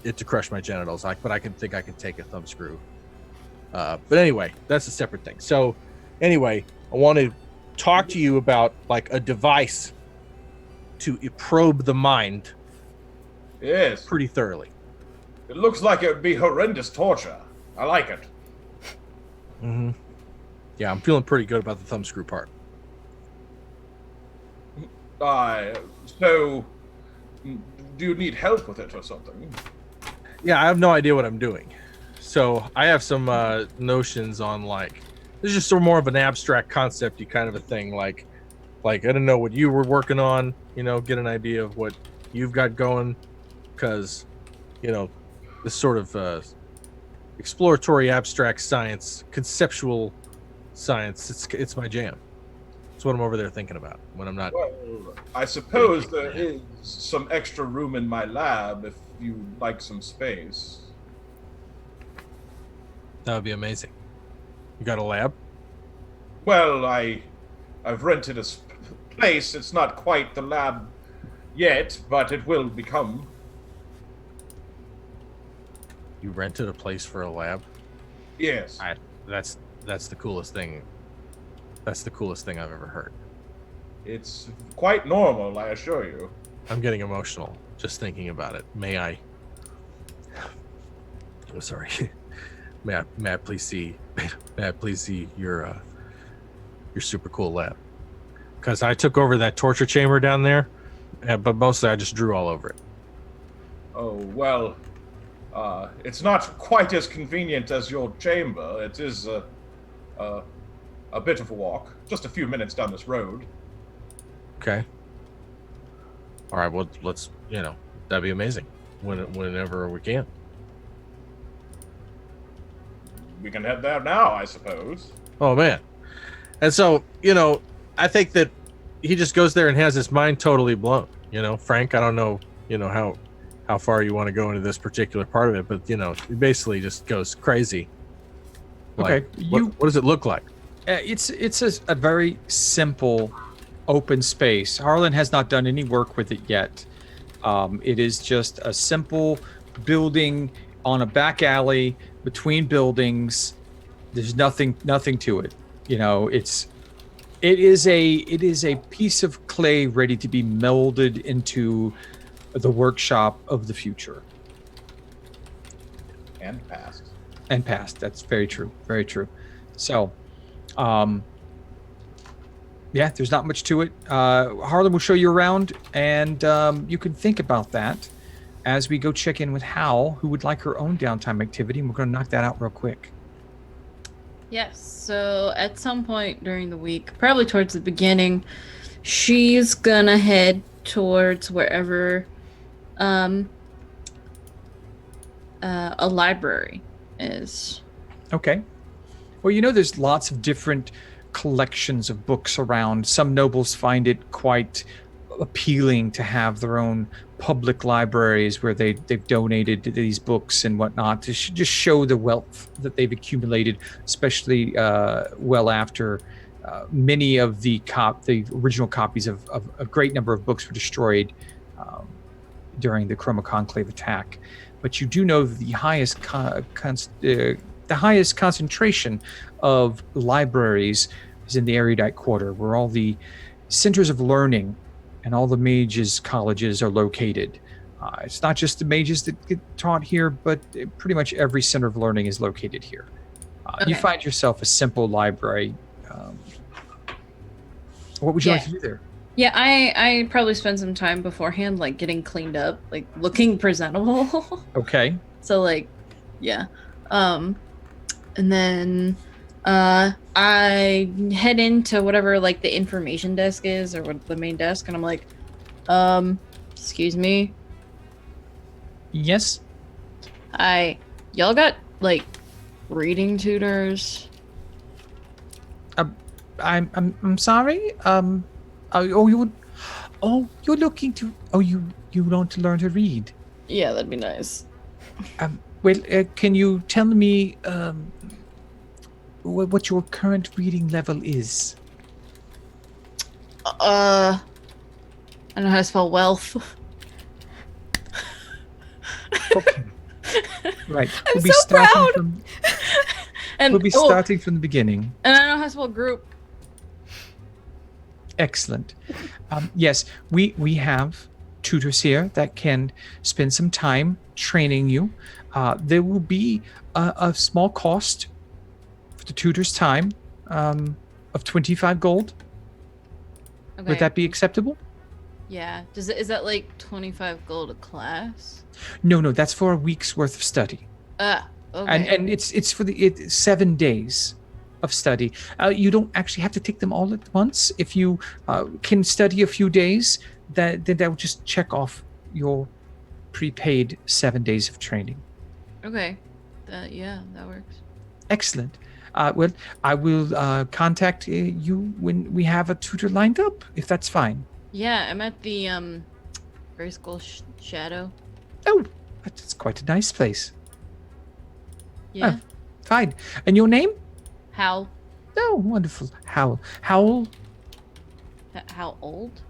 it to crush my genitals. But I can take a thumb screw. But anyway, that's a separate thing. So anyway, I want to talk to you about a device to probe the mind. Yes. Pretty thoroughly. It looks like it would be horrendous torture. I like it. Mm-hmm. Yeah, I'm feeling pretty good about the thumb screw part. So, do you need help with it or something? Yeah, I have no idea what I'm doing. So I have some notions on this is just more of an abstract concept-y kind of a thing. Like I don't know what you were working on, get an idea of what you've got going, because, this sort of exploratory abstract science, conceptual science, it's my jam. It's what I'm over there thinking about when I'm not. Well, I suppose there is some extra room in my lab if you'd like some space. That would be amazing. You got a lab? Well, I've rented a place. It's not quite the lab yet, but it will become. You rented a place for a lab? Yes. That's the coolest thing. That's the coolest thing I've ever heard. It's quite normal, I assure you. I'm getting emotional just thinking about it. May I? Oh, sorry. May I please see? May I please see your super cool lab? Because I took over that torture chamber down there, but mostly I just drew all over it. Oh well, it's not quite as convenient as your chamber. It is a bit of a walk, just a few minutes down this road. Okay. All right. Well, let's. That'd be amazing. Whenever we can. We can head there now, I suppose. Oh man. And so, I think that he just goes there and has his mind totally blown. Frank, I don't know, how far you want to go into this particular part of it, but he basically just goes crazy. Okay. What does it look like? It's a very simple open space. Harlan has not done any work with it yet. It is just a simple building on a back alley between buildings. There's nothing to it. You know, it is a piece of clay ready to be melded into the workshop of the future. And past. And past. That's very true. Very true. So, yeah, there's not much to it. Harlan will show you around, and you can think about that as we go check in with Hal, who would like her own downtime activity, and we're going to knock that out real quick. Yes, so at some point during the week, probably towards the beginning, she's gonna head towards wherever a library is. Okay. Well, you know, there's lots of different collections of books around. Some nobles find it quite appealing to have their own public libraries where they've donated these books and whatnot to just show the wealth that they've accumulated, especially well after many of the original copies of a great number of books were destroyed during the Chroma Conclave attack. But you do know that the highest concentration of libraries is in the erudite quarter, where all the centers of learning and all the mages colleges are located. It's not just the mages that get taught here, but pretty much every center of learning is located here. You find yourself a simple library. What would you like to do there? Yeah, I probably spend some time beforehand, like getting cleaned up, like looking presentable. Okay. So like, yeah. And then I head into whatever like the information desk is, or what the main desk, and I'm like, excuse me. Yes. Y'all got like reading tutors? I'm sorry. You're looking to. You want to learn to read? Yeah, that'd be nice. Well, can you tell me what your current reading level is? I don't know how to spell wealth. Okay. Right. I'm so proud. And We'll be starting from the beginning. And I don't know how to spell group. Excellent. Yes, we have tutors here that can spend some time training you. There will be a small cost for the tutor's time of 25 gold. Okay. Would that be acceptable? Yeah. Is that like 25 gold a class? No, that's for a week's worth of study. Okay. And it's for the 7 days of study. You don't actually have to take them all at once. If you can study a few days, then that will just check off your prepaid 7 days of training. Okay. Yeah, that works. Excellent. Well, I will contact you when we have a tutor lined up, if that's fine. Yeah, I'm at the Gray Skull Shadow. Oh, that's quite a nice place. Yeah. Fine. And your name? How? Oh, wonderful. Howl. How old?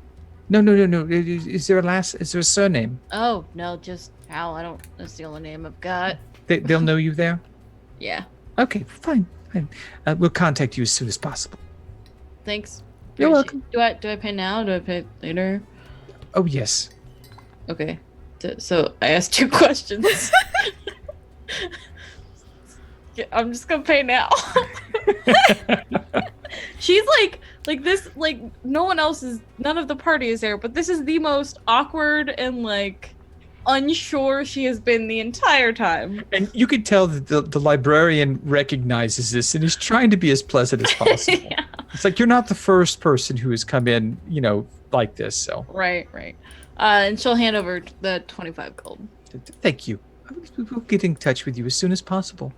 No. Is there a surname? Oh, no, just Hal. That's the only name I've got. They'll know you there? Yeah. Okay, fine. We'll contact you as soon as possible. Thanks. You're welcome. Do I pay now? Do I pay later? Oh, yes. Okay. So I asked 2 questions. Yeah, I'm just gonna pay now. She's like this, like none of the party is there, but this is the most awkward and like unsure she has been the entire time. And you can tell that the librarian recognizes this and is trying to be as pleasant as possible. Yeah. It's like you're not the first person who has come in, like this. So Right. And she'll hand over the 25 gold. Thank you. We'll get in touch with you as soon as possible.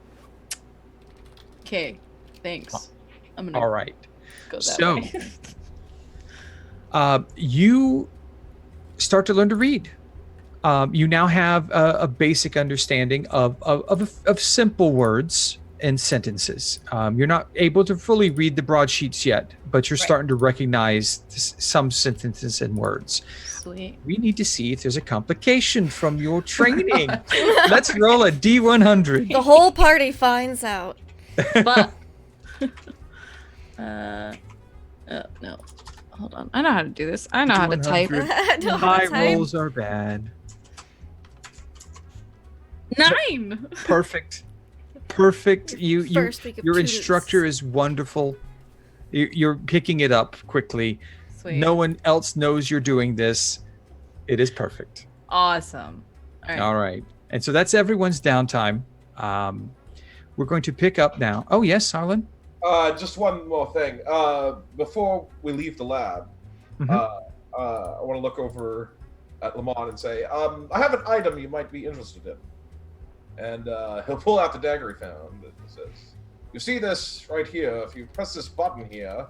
Okay. Thanks. I'm gonna All right. go that So, way. you start to learn to read. You now have a basic understanding of simple words and sentences. You're not able to fully read the broadsheets yet, but you're Right. starting to recognize some sentences and words. Sweet. We need to see if there's a complication from your training. Let's roll a D100. The whole party finds out. But no. Hold on. I know how to do this. I know how to type. 100. I don't High have time. rolls are bad. 9. Perfect. Perfect. You First week of your tutors. instructor is wonderful. You're picking it up quickly. Sweet. No one else knows you're doing this. It is perfect. Awesome. All right. All right. And so that's everyone's downtime. We're going to pick up now. Oh, yes, Harlan? Just one more thing. Before we leave the lab, Mhm. I want to look over at Lamont and say, I have an item you might be interested in. And he'll pull out the dagger he found. And he says, you see this right here? If you press this button here,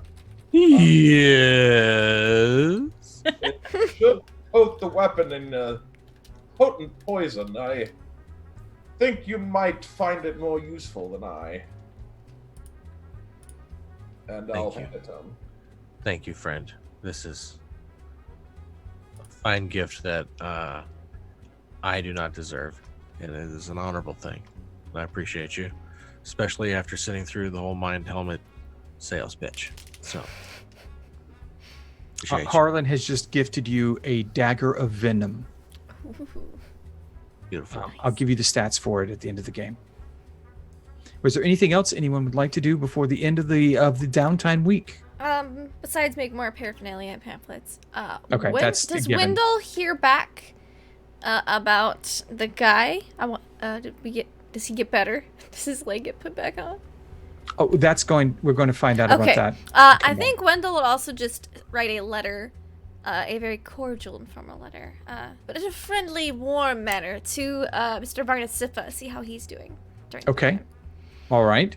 Yes. it should coat the weapon in potent poison. I think you might find it more useful than I. And I'll Thank you. hand it to him. Thank you, friend. This is a fine gift that I do not deserve. And it is an honorable thing. And I appreciate you, especially after sitting through the whole mind helmet sales pitch. So, appreciate you. Harlan has just gifted you a dagger of venom. Ooh. Beautiful. I'll give you the stats for it at the end of the game. Was there anything else anyone would like to do before the end of the downtime week? Besides make more paraphernalia and pamphlets. Okay, that's a does given. Wendell hear back about the guy? Does he get better? Does his leg get put back on? Oh, we're going to find out Okay. about that. I on. think Wendell would also just write a letter, a very cordial and formal letter, but in a friendly, warm manner to Mr. Varnasifa, see how he's doing. During the Okay. time. All right.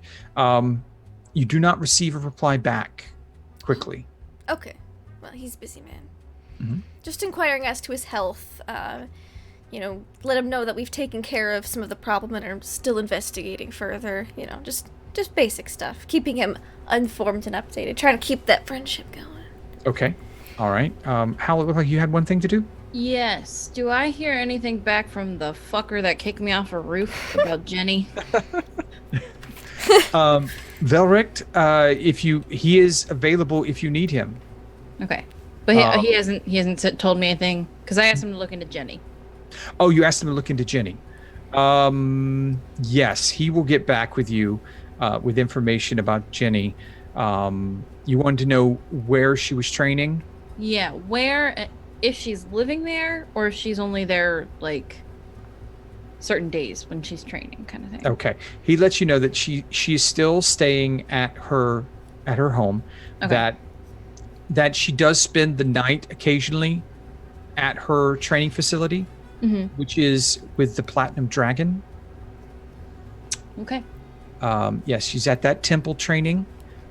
You do not receive a reply back quickly. Okay. Well, he's a busy man. Mhm. Just inquiring as to his health. Let him know that we've taken care of some of the problem and are still investigating further. Just basic stuff. Keeping him informed and updated. Trying to keep that friendship going. Okay. All right. Hal, it looked like you had one thing to do? Yes. Do I hear anything back from the fucker that kicked me off a roof about Jenny? Velricht, he is available if you need him. Okay. But he hasn't told me anything because I asked him to look into Jenny. Oh, you asked him to look into Jenny. Yes, he will get back with you with information about Jenny. You wanted to know where she was training? Yeah, where, if she's living there or if she's only there like certain days when she's training, kind of thing. Okay. He lets you know that she is still staying at her home. Okay. That she does spend the night occasionally at her training facility, which is with the Platinum Dragon. Okay. Yes, she's at that temple training,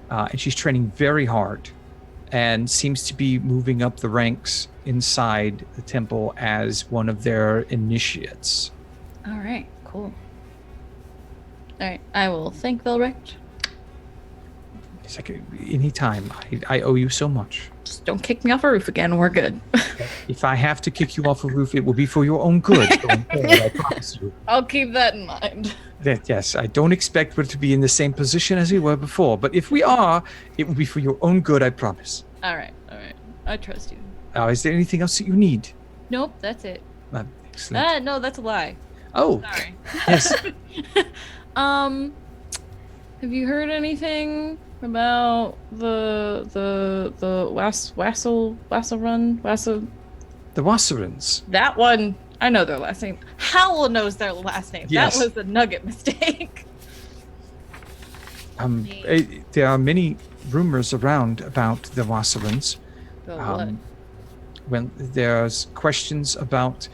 and she's training very hard and seems to be moving up the ranks inside the temple as one of their initiates. All right. Cool. All right. I will thank Velricht. It's like anytime. I owe you so much. Just don't kick me off a roof again. We're good. If I have to kick you off a roof, it will be for your own good. Going forward, I promise you. I'll keep that in mind. Yes, I don't expect us to be in the same position as we were before, but if we are, it will be for your own good, I promise. All right. I trust you. Is there anything else that you need? Nope, that's it. Excellent. No, that's a lie. Oh, Sorry. yes. Have you heard anything about the The Wasserans. that one? I know their last name. Howell knows their last name. Yes. That was a nugget mistake. There are many rumors around about the Wasserans. But what? When there's questions about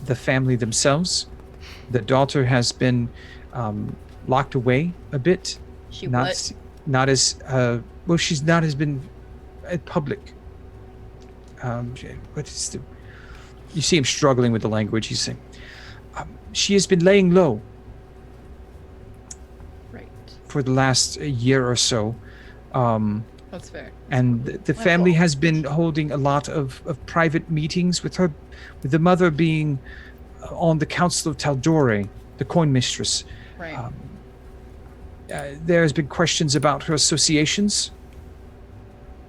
the family themselves. The daughter has been locked away a bit. She not what? not as well. She's not as been public. What is the? You see him struggling with the language. He's saying she has been laying low. Right. for the last year or so. That's fair. And the My family fault. has been holding a lot of private meetings with her, with the mother being on the Council of Tal'Dorei, the coin mistress. Right. There has been questions about her associations.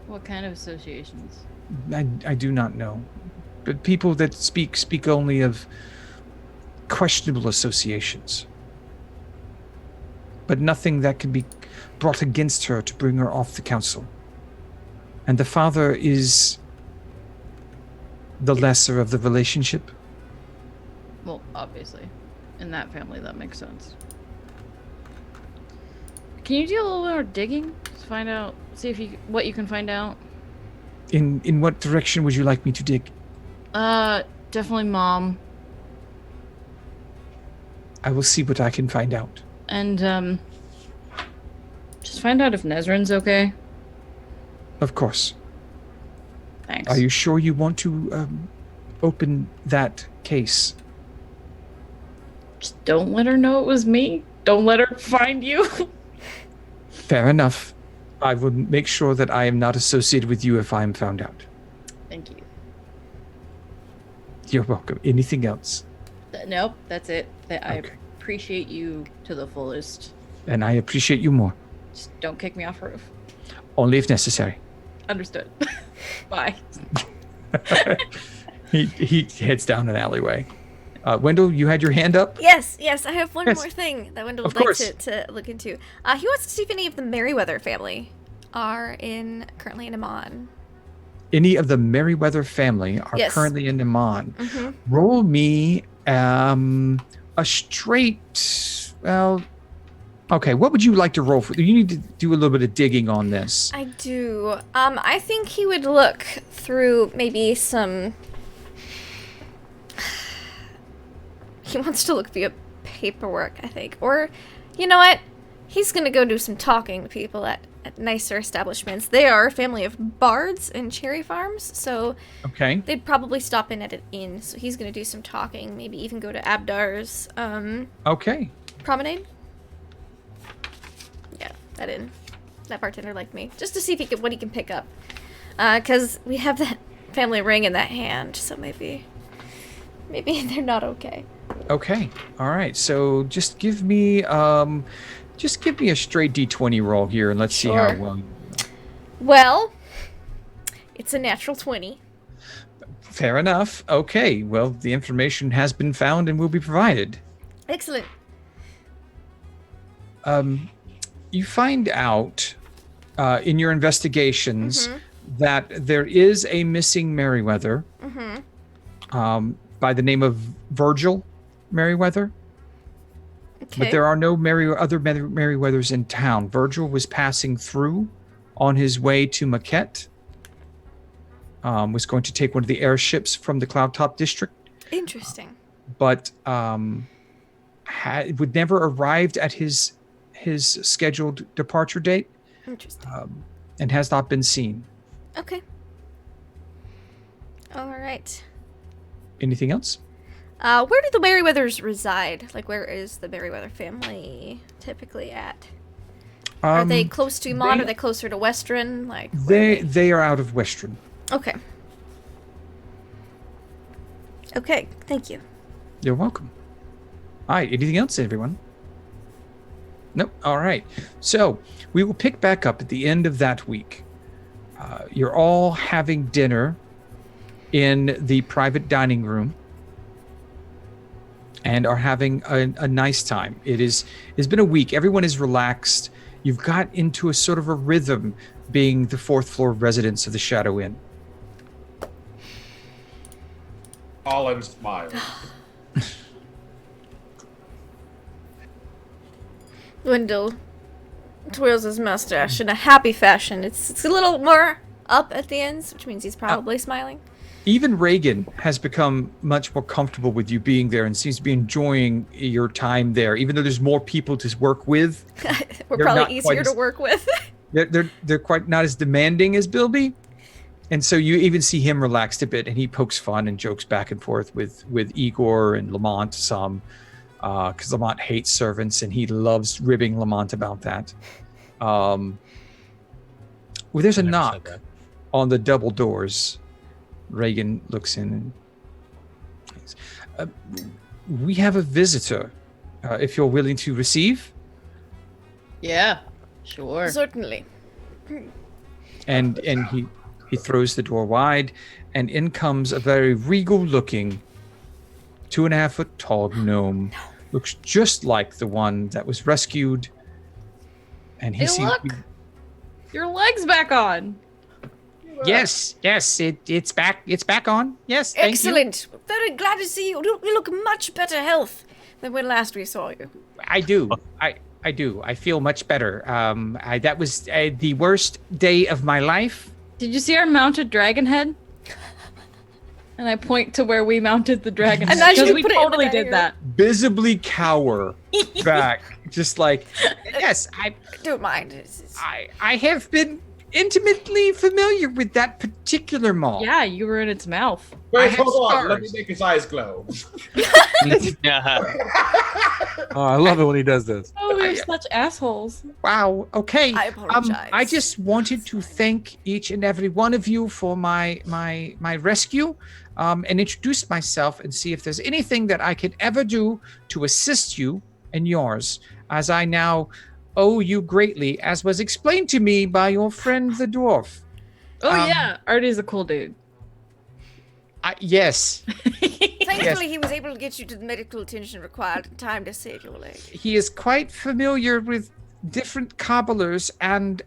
What kind of associations? I do not know. But people that speak only of questionable associations. But nothing that can be brought against her to bring her off the council. And the father is the lesser of the relationship. Well, obviously. In that family, that makes sense. Can you do a little more digging? Just find out, see if what you can find out. In what direction would you like me to dig? Definitely mom. I will see what I can find out. And, just find out if Nezrin's okay. Of course. Thanks. Are you sure you want to open that case? Just don't let her know it was me. Don't let her find you. Fair enough. I will make sure that I am not associated with you if I am found out. Thank you. You're welcome. Anything else? Nope, that's it. I Okay. appreciate you to the fullest. And I appreciate you more. Just don't kick me off the roof. Only if necessary. Understood. Bye. He heads down an alleyway. Wendell, you had your hand up? Yes, I have one Yes. more thing that Wendell Of would like course. to look into. He wants to see if any of the Merryweather family are currently in Amon. Any of the Merryweather family are Yes. currently in Amon. Mm-hmm. Roll me a straight. Well, okay. What would you like to roll for? You need to do a little bit of digging on this. I do. I think he would look through maybe some. He wants to look via paperwork, I think. Or, you know what? He's gonna go do some talking to people at nicer establishments. They are a family of bards and cherry farms, so Okay. they'd probably stop in at an inn. So he's gonna do some talking, maybe even go to Abdar's Okay. promenade. Yeah, that inn. That bartender liked me. Just to see if what he can pick up. Because we have that family ring in that hand, so maybe they're not okay. Okay. All right. So just give me a straight D20 roll here, and let's see how Sure. well. Well, it's a natural 20. Fair enough. Okay. Well, the information has been found and will be provided. Excellent. You find out in your investigations Mm-hmm. that there is a missing Merryweather Mm-hmm. by the name of Virgil Merryweather. Okay. But there are no other Merryweathers in town. Virgil was passing through on his way to Maquette. Was going to take one of the airships from the Cloudtop District, Interesting. but would never arrived at his scheduled departure date, Interesting. and has not been seen. Okay. All right. Anything else? Where do the Merryweathers reside? Like, where is the Merryweather family typically at? Are they close to Mon? they- Are they closer to Western? Like, where are They are out of Western. Okay. Okay, thank you. You're welcome. All right. Anything else, everyone? Nope. All right. So we will pick back up at the end of that week. You're all having dinner in the private dining room and are having a nice time. It's been a week. Everyone is relaxed. You've got into a sort of a rhythm being the fourth floor residents of the Shadow Inn. Colin smiles. Wendell twirls his mustache in a happy fashion. It's a little more up at the ends, which means he's probably smiling. Even Reagan has become much more comfortable with you being there and seems to be enjoying your time there, even though there's more people to work with. We're They're not probably quite easier to as- work with. They're quite not as demanding as Bilby, and so you even see him relaxed a bit, and he pokes fun and jokes back and forth with Igor and Lamont some. because Lamont hates servants and he loves ribbing Lamont about that. Well, there's a I never said knock that. on the double doors. Reagan looks in. And, we have a visitor. If you're willing to receive. Yeah, sure. Certainly. And he throws the door wide, and in comes a very regal-looking 2.5-foot tall gnome. Looks just like the one that was rescued. And he Hey, seems look! Your leg's back on. Yes, it's back on. Yes, thank you. Excellent. Very glad to see you. You look much better health than when last we saw you. I do. I do. I feel much better. That was the worst day of my life. Did you see our mounted dragon head? And I point to where we mounted the dragon And head. as you Because we put it in the totally dagger. did that. Visibly cower back, just like yes, Don't mind. It's- I have been intimately familiar with that particular mall. Yeah, you were in its mouth. I Wait, have hold on. Let me scars. make his eyes glow. Oh, I love it when he does this. Oh, we're such assholes. Wow. Okay. I apologize. I just wanted to thank each and every one of you for my rescue, and introduce myself and see if there's anything that I could ever do to assist you and yours, as I now owe you greatly, as was explained to me by your friend the dwarf. Oh, yeah. Artie's a cool dude. Yes, Thankfully, he was able to get you to the medical attention required in time to save your leg. he is quite familiar with different cobblers and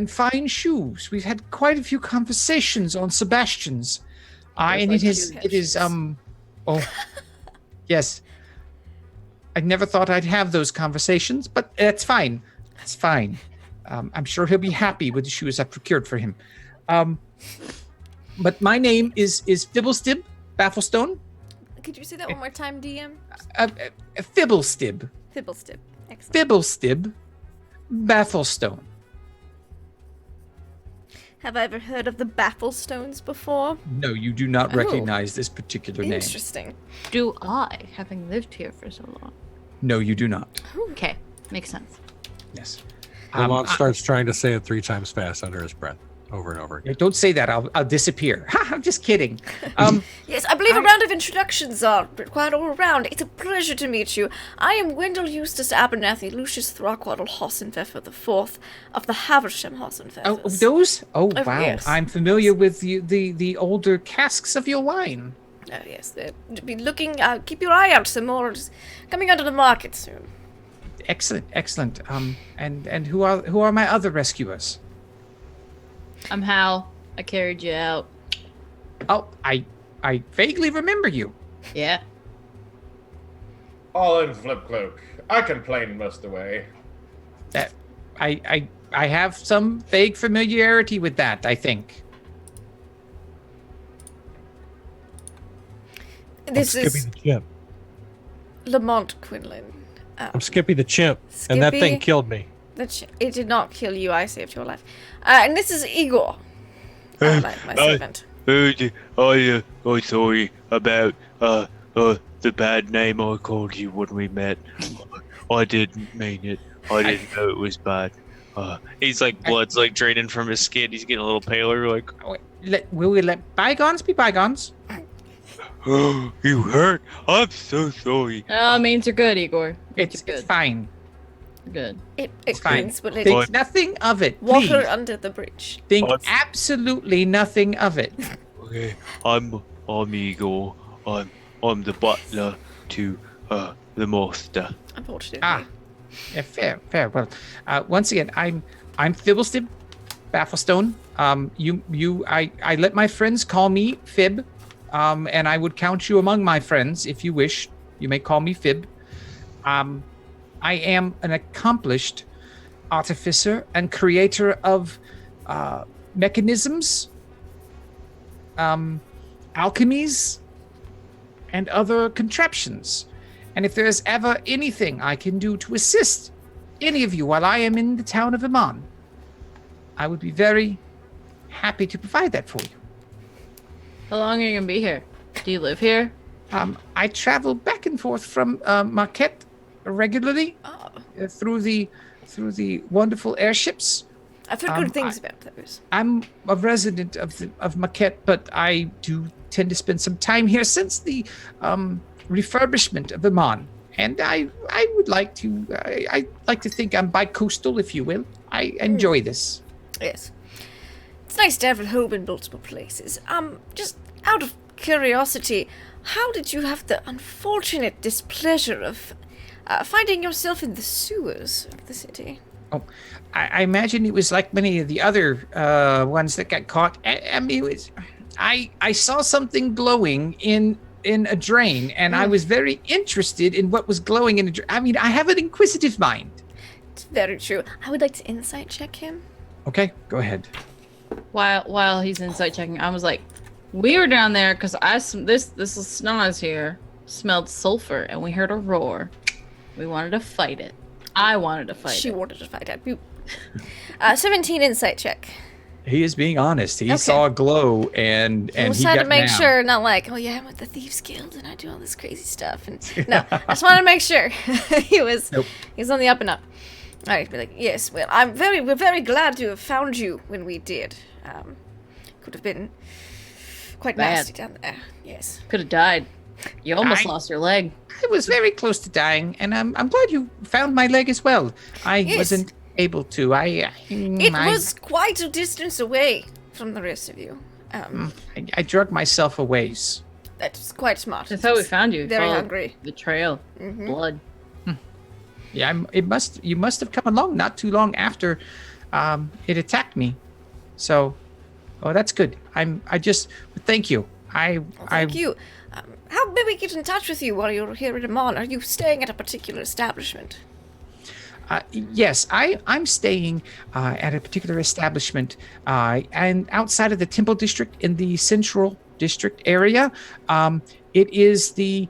fine shoes. We've had quite a few conversations on Sebastian's. And like it is yes. I never thought I'd have those conversations, but that's fine. It's fine. I'm sure he'll be happy with the shoes I procured for him. But my name is Fibblestib Bafflestone. Could you say that one more time, DM? Fibblestib. Fibblestib. Excellent. Fibblestib Bafflestone. Have I ever heard of the Bafflestones before? No, you do not Oh. recognize this particular name. Interesting. Do I, having lived here for so long? No, you do not. Okay, makes sense. Yes. Lamont starts trying to say it 3 times fast under his breath, over and over again. Don't say that. I'll disappear. I'm just kidding. Yes, I believe a round of introductions are required all around. It's a pleasure to meet you. I am Wendell Eustace Abernathy, Lucius Throckwaddle Hossenpfeffer IV of the Haversham Hossenpfeffers. Oh, those? Oh, Oh, wow. yes. I'm familiar with the older casks of your wine. Oh, yes. Be looking, keep your eye out. Some more is coming onto the market soon. Excellent, excellent. And who are my other rescuers? I'm Hal. I carried you out. Oh, I vaguely remember you. Yeah. All in Flipcloak. I can plane most of the way. I have some vague familiarity with that, I think. This I'm Skippy is the chimp. Lamont Quinlan. I'm Skippy the chimp, and that thing Skippy? killed me. It did not kill you. I saved your life. And this is Igor, my servant. I'm sorry about the bad name I called you when we met. I didn't mean it. I didn't know it was bad. He's like blood's like draining from his skin. He's getting a little paler. Like, Will we let bygones be bygones? oh, you hurt. I'm so sorry. Oh, means you're good, Igor. It's good. fine. Good. It fine. means but let Think nothing of it, water please. under the bridge. Think Oh. absolutely nothing of it. Okay, I'm Igor. I'm the butler to the master. Unfortunately. Yeah, fair. Well, once again, I'm Fibblestib Bafflestone. I let my friends call me Fib, and I would count you among my friends if you wish. You may call me Fib. I am an accomplished artificer and creator of mechanisms, alchemies, and other contraptions. And if there is ever anything I can do to assist any of you while I am in the town of Iman, I would be very happy to provide that for you. How long are you gonna be here? Do you live here? I travel back and forth from Marquette regularly Oh, through the wonderful airships. I've heard good things about those. I'm a resident of Marquette, but I do tend to spend some time here since the refurbishment of Iman. And I would like to I like to think I'm bi-coastal, if you will. I enjoy this. Yes. It's nice to have a home in multiple places. Just out of curiosity, how did you have the unfortunate displeasure of finding yourself in the sewers of the city? Oh, I imagine it was like many of the other ones that got caught. I mean, I saw something glowing in a drain, and I was very interested in what was glowing in a drain. I mean, I have an inquisitive mind. It's very true. I would like to insight check him. Okay, go ahead. While he's insight checking, I was like, we were down there because this Snaz here smelled sulfur, and we heard a roar. We wanted to fight it. I wanted to fight She it. wanted to fight it. 17 insight check. He is being honest. He Okay. saw a glow, and I just he had got to make mad. sure, not like, oh yeah, I'm with the Thieves Guild and I do all this crazy stuff. And no, I just wanted to make sure he was on the up and up. All right, be like, yes, well, we're very glad to have found you when we did. Could have been quite Bad. nasty down there. Yes. Could have died. You almost I- lost your leg. I was very close to dying, and I'm glad you found my leg as well. I Yes. wasn't able to. It was quite a distance away from the rest of you. I drug myself a ways. That's quite smart. That's how we found you. Very Followed hungry. The trail. Blood. Yeah, you must have come along not too long after it attacked me. So, that's good. Thank you. Thank you. How may we get in touch with you while you're here at Amon? Are you staying at a particular establishment? Yes, I'm staying at a particular establishment, and outside of the Temple District in the Central District area. It is the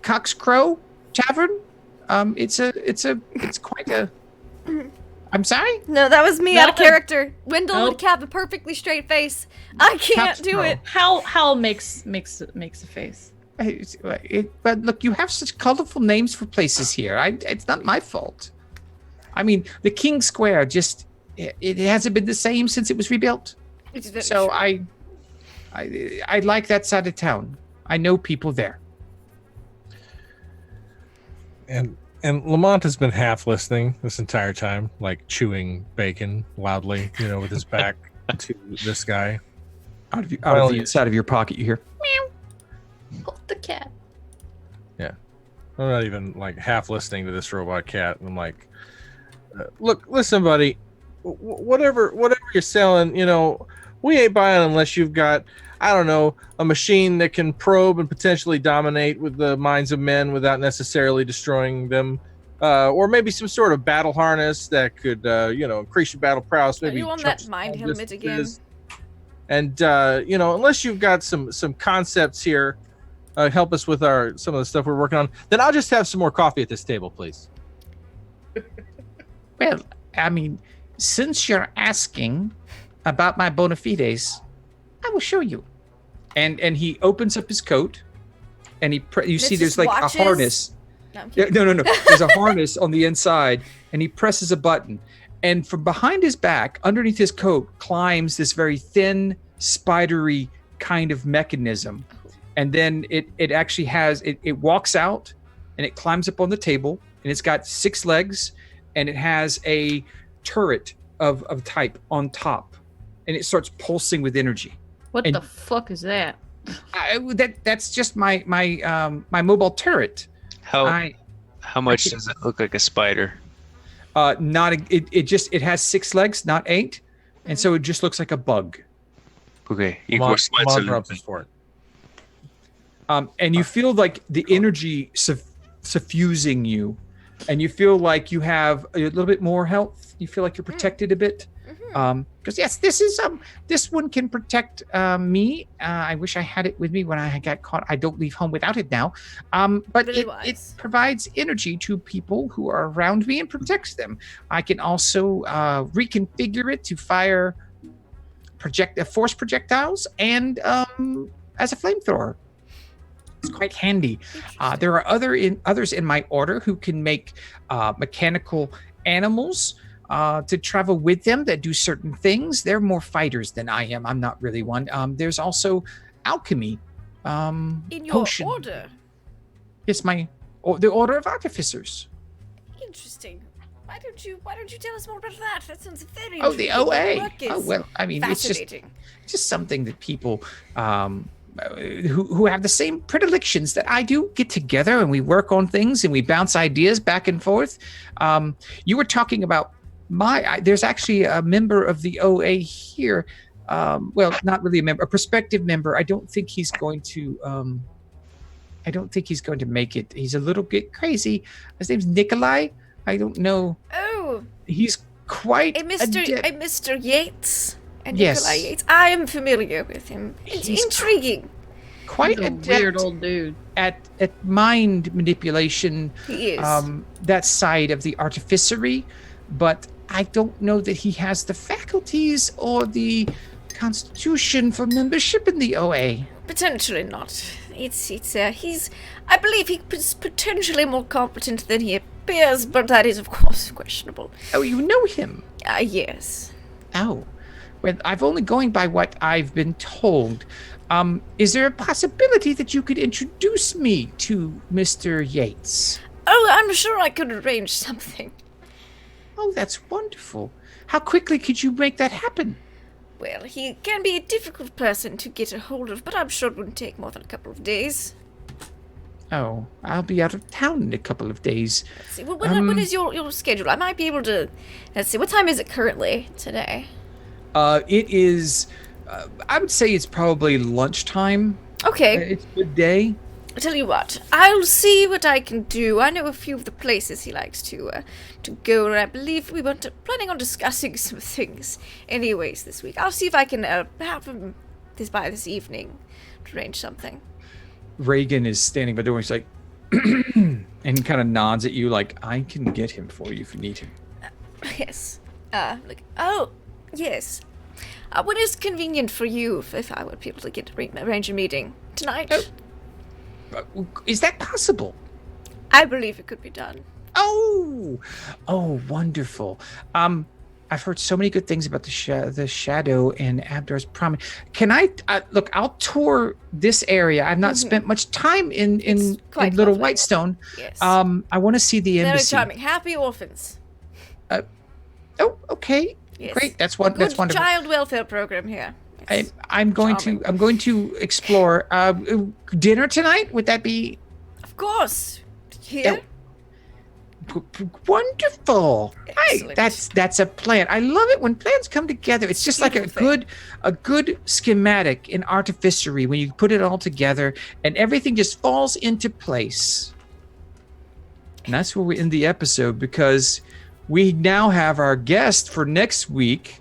Cock's Crow Tavern. It's quite a. I'm sorry. No, that was me out of Nothing. character. Wendell would have a perfectly straight face. I can't Cock's do Crow. it. Hal makes a face. But look, you have such colorful names for places here. It's not my fault. I mean, the King Square it hasn't been the same since it was rebuilt. It's very So true. I like that side of town. I know people there. And Lamont has been half listening this entire time, like chewing bacon loudly, with his back to this guy. Out of the Finally- inside of your pocket, you hear. Oh, the cat. I'm not even like half listening to this robot cat. And I'm like, look, listen, buddy, whatever you're selling, we ain't buying unless you've got, I don't know, a machine that can probe and potentially dominate with the minds of men without necessarily destroying them. Or maybe some sort of battle harness that could, increase your battle prowess. Are Maybe you on jump that mind small helmet again? distances. And unless you've got some concepts here, help us with some of the stuff we're working on, then I'll just have some more coffee at this table, please. Well, I mean, since you're asking about my bona fides, I will show you. And he opens up his coat, and you see just there's like watches? a harness. No, I'm Yeah, kidding. no. There's a harness on the inside, and he presses a button. And from behind his back, underneath his coat, climbs this very thin, spidery kind of mechanism. And then it actually it walks out, and it climbs up on the table, and it's got 6 legs, and it has a turret of type on top, and it starts pulsing with energy. What And- the fuck is that? That's just my mobile turret. How much does it look like a spider? It has 6 legs, not 8, and so it just looks like a bug. Okay, you Lamont sweats a little rubs bit. for it. And you feel like the energy suffusing you, and you feel like you have a little bit more health. You feel like you're protected a bit. Because yes, this one can protect me. I wish I had it with me when I got caught. I don't leave home without it now. But Really it wise. provides energy to people who are around me and protects them. I can also reconfigure it to fire force projectiles and as a flamethrower. It's quite handy. There are others in my order who can make mechanical animals to travel with them that do certain things. They're more fighters than I am. I'm not really one. There's also alchemy. In your potion. order. Yes, the Order of Artificers. Interesting. Why don't you tell us more about that? That sounds very Oh, the intriguing. OA. The work is Oh well, I mean, it's fascinating. just something that people who have the same predilections that I do get together and we work on things and we bounce ideas back and forth. You were talking about there's actually a member of the OA here. Well, not really a member, a prospective member. I don't think he's going to make it. He's a little bit crazy. His name's Nikolai. I don't know. Oh, He's quite a Mr. Yates. And Yes. Nikolai Yates. I am familiar with him. It's He's intriguing. quite He's a adept weird old dude. at mind manipulation. He is. That side of the artificery, but I don't know that he has the faculties or the constitution for membership in the OA. Potentially not. I believe he's potentially more competent than he appears, but that is of course questionable. Oh, you know him? Yes. Oh, well, I've only going by what I've been told. Is there a possibility that you could introduce me to Mr. Yates? Oh, I'm sure I could arrange something. Oh, that's wonderful. How quickly could you make that happen? Well, he can be a difficult person to get a hold of, but I'm sure it wouldn't take more than a couple of days. Oh, I'll be out of town in a couple of days. Let's see. Well, when is your schedule? I might be able to. Let's see. What time is it currently today? It is, I would say it's probably lunchtime. Okay. It's midday. I'll tell you what. I'll see what I can do. I know a few of the places he likes to go, and I believe we were planning on discussing some things anyways this week. I'll see if I can have him by this evening to arrange something. Reagan is standing by the door. He's like, and he kind of nods at you like, I can get him for you if you need him. Yes. Oh, yes. When is convenient for you if I would be able to arrange a meeting? Tonight? Is that possible? I believe it could be done. Oh, wonderful. I've heard so many good things about the Shadow and Abdar's Promenade. Can I look? I'll tour this area. I've not spent much time in Little lovely. Whitestone. Yes. I want to see the Very embassy. charming. Happy orphans. Oh, okay. Yes. Great. That's Good wonderful. child welfare program here. Yes. I'm going to explore. Dinner tonight? Would that be Of course. Here? wonderful? Hey, Excellent. that's a plan. I love it when plans come together. It's just like a good schematic in artificery when you put it all together and everything just falls into place. And that's where we end the episode because we now have our guest for next week,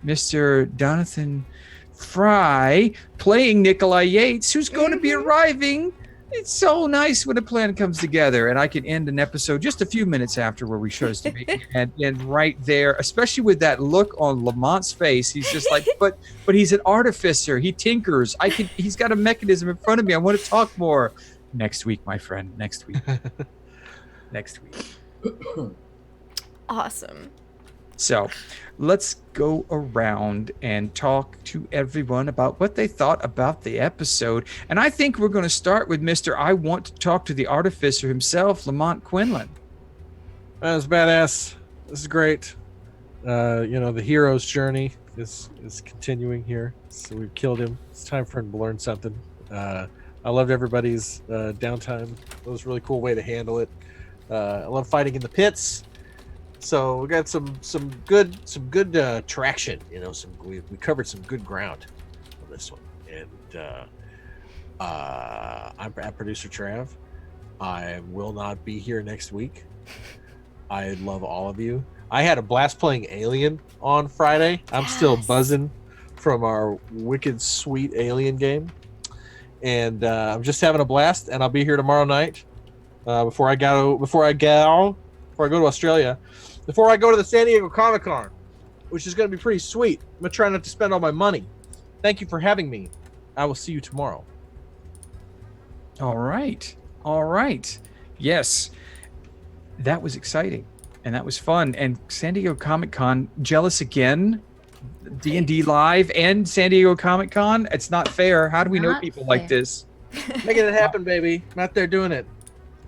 Mr. Jonathan Fry, playing Nikolai Yates, who's going to be arriving. It's so nice when a plan comes together, and I can end an episode just a few minutes after where we chose to be, and right there, especially with that look on Lamont's face, he's just like, but he's an artificer. He tinkers. He's got a mechanism in front of me. I want to talk more. Next week, my friend. Next week. Next week. Awesome. So let's go around and talk to everyone about what they thought about the episode. And I think we're going to start with Mr. I want to talk to the artificer himself, Lamont Quinlan. That was badass. This is great. The hero's journey is continuing here. So we've killed him. It's time for him to learn something. I loved everybody's downtime. It was a really cool way to handle it. I love fighting in the pits. So we got some good traction. We covered some good ground on this one. And I'm producer Trav. I will not be here next week. I love all of you. I had a blast playing Alien on Friday. I'm still buzzing from our wicked sweet Alien game, and I'm just having a blast. And I'll be here tomorrow night before I go to Australia. Before I go to the San Diego Comic-Con, which is going to be pretty sweet. I'm going to try not to spend all my money. Thank you for having me. I will see you tomorrow. All right. All right. Yes. That was exciting. And that was fun. And San Diego Comic-Con, jealous again? D&D Live and San Diego Comic-Con? It's not fair. How do we know Not people like fair. this? Making it happen, baby. I'm out there doing it.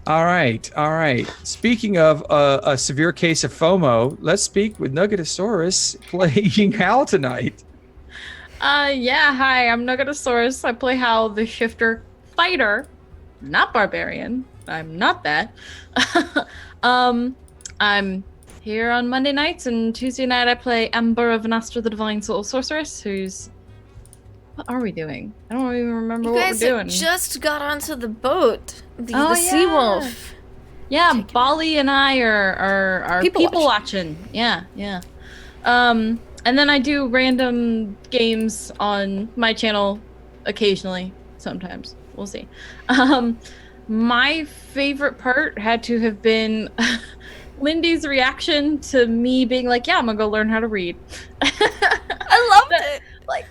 All right. All right. Speaking of a severe case of FOMO, let's speak with Nuggetosaurus playing Hal tonight. Yeah, hi, I'm Nuggetosaurus. I play Hal, the shifter fighter, not barbarian. I'm not that. I'm here on Monday nights, and Tuesday night I play Ember of Nastra, the Divine Soul Sorceress, who's... What are we doing? I don't even remember You what we're guys doing. just got onto the boat. The Oh, sea yeah. wolf. Yeah, Check it Bali and I are People people watching. Yeah, yeah. And then I do random games on my channel occasionally, sometimes. We'll see. My favorite part had to have been Lindy's reaction to me being like, yeah, I'm gonna go learn how to read. I loved it. Like,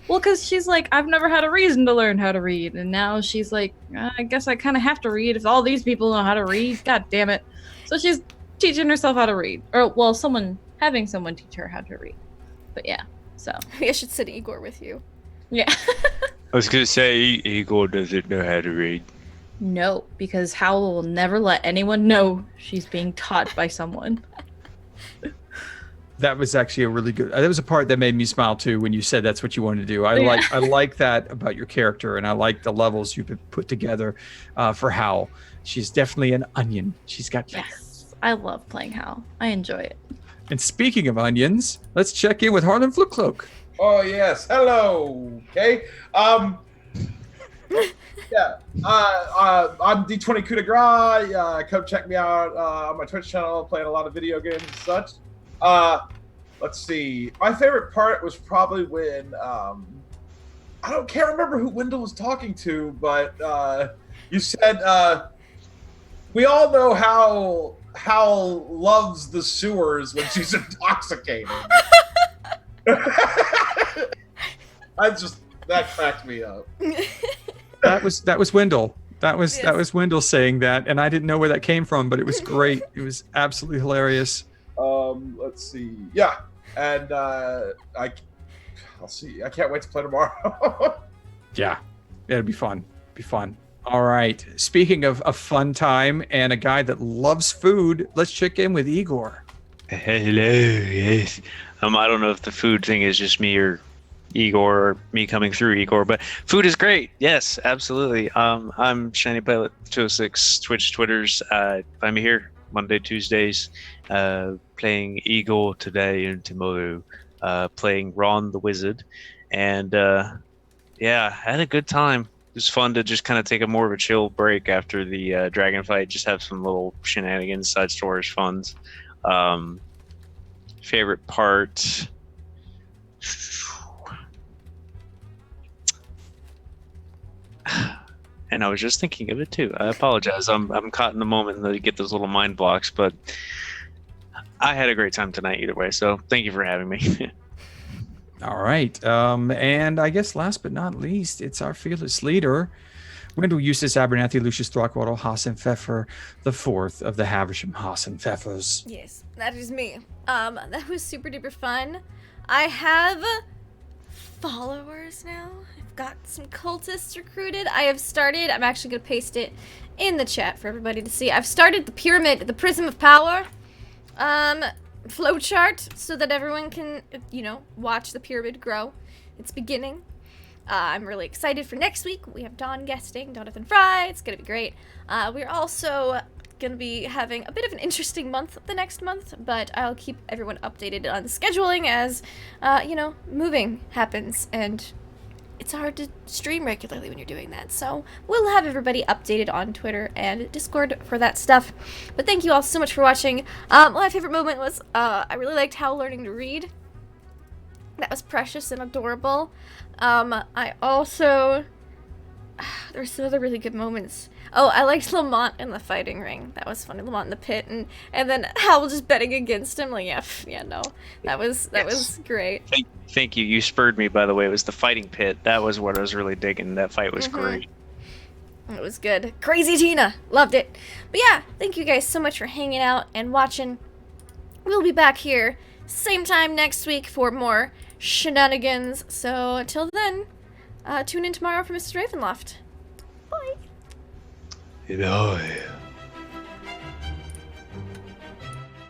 well, because she's like, I've never had a reason to learn how to read. And now she's like, I guess I kind of have to read if all these people know how to read. God damn it. So she's teaching herself how to read. Or, well, having someone teach her how to read. But yeah, so. Maybe I should send Igor with you. Yeah. I was gonna say Igor doesn't know how to read. No, because Howl will never let anyone know she's being taught by someone. That was actually a really good. That was a part that made me smile too when you said that's what you wanted to do. I like that about your character, and I like the levels you've put together for Howl. She's definitely an onion. She's got layers. Yes, I love playing Howl. I enjoy it. And speaking of onions, let's check in with Harlan Flipcloak. Oh yes, hello. Okay. Yeah. I'm D20 Coup de Grace. Come check me out on my Twitch channel, playing a lot of video games and such. Let's see. My favorite part was probably when can't remember who Wendell was talking to, but you said we all know how loves the sewers when she's intoxicated. That cracked me up. That was Wendell. That Yes. was Wendell saying that, and I didn't know where that came from, but it was great. It was absolutely hilarious. Let's see. Yeah, and I'll see. I can't wait to play tomorrow. Yeah, it'll be fun. Be fun. All right. Speaking of a fun time and a guy that loves food, let's check in with Igor. Hello, yes. I don't know if the food thing is just me or Igor or me coming through Igor, but food is great. Yes, absolutely. I'm Shiny Pilot 206 Twitch, Twitters. I'm here Monday, Tuesdays, playing Igor today and tomorrow, playing Ron the Wizard, and yeah, had a good time. It was fun to just kind of take a more of a chill break after the dragon fight. Just have some little shenanigans, side stories, funs. Favorite part. And I was just thinking of it too. I apologize. I'm caught in the moment that you get those little mind blocks, but I had a great time tonight either way. So thank you for having me. All right. And I guess last but not least, it's our fearless leader, Wendell Eustace Abernathy Lucius Throckwaddle Hassan Pfeffer, the fourth of the Havisham Hassan Pfeffers. Yes, that is me. That was super duper fun. I have followers now. I've got some cultists recruited. I'm actually going to paste it in the chat for everybody to see. I've started the pyramid, the prism of power, flowchart so that everyone can, watch the pyramid grow. It's beginning. I'm really excited for next week. We have Dawn guesting, Jonathan Fry. It's going to be great. We're also going to be having a bit of an interesting month the next month, but I'll keep everyone updated on the scheduling as, moving happens, and it's hard to stream regularly when you're doing that. So we'll have everybody updated on Twitter and Discord for that stuff. But thank you all so much for watching. My favorite moment was I really liked Hal learning to read. That was precious and adorable. I also... there were some other really good moments. Oh, I liked Lamont in the fighting ring. That was funny. Lamont in the pit, and then Hal just betting against him. Like, no. That was great. Thank you. You spurred me, by the way. It was the fighting pit. That was what I was really digging. That fight was great. It was good. Crazy Tina. Loved it. But yeah, thank you guys so much for hanging out and watching. We'll be back here same time next week for more shenanigans. So until then, tune in tomorrow for Mrs. Ravenloft. Bye. Bye.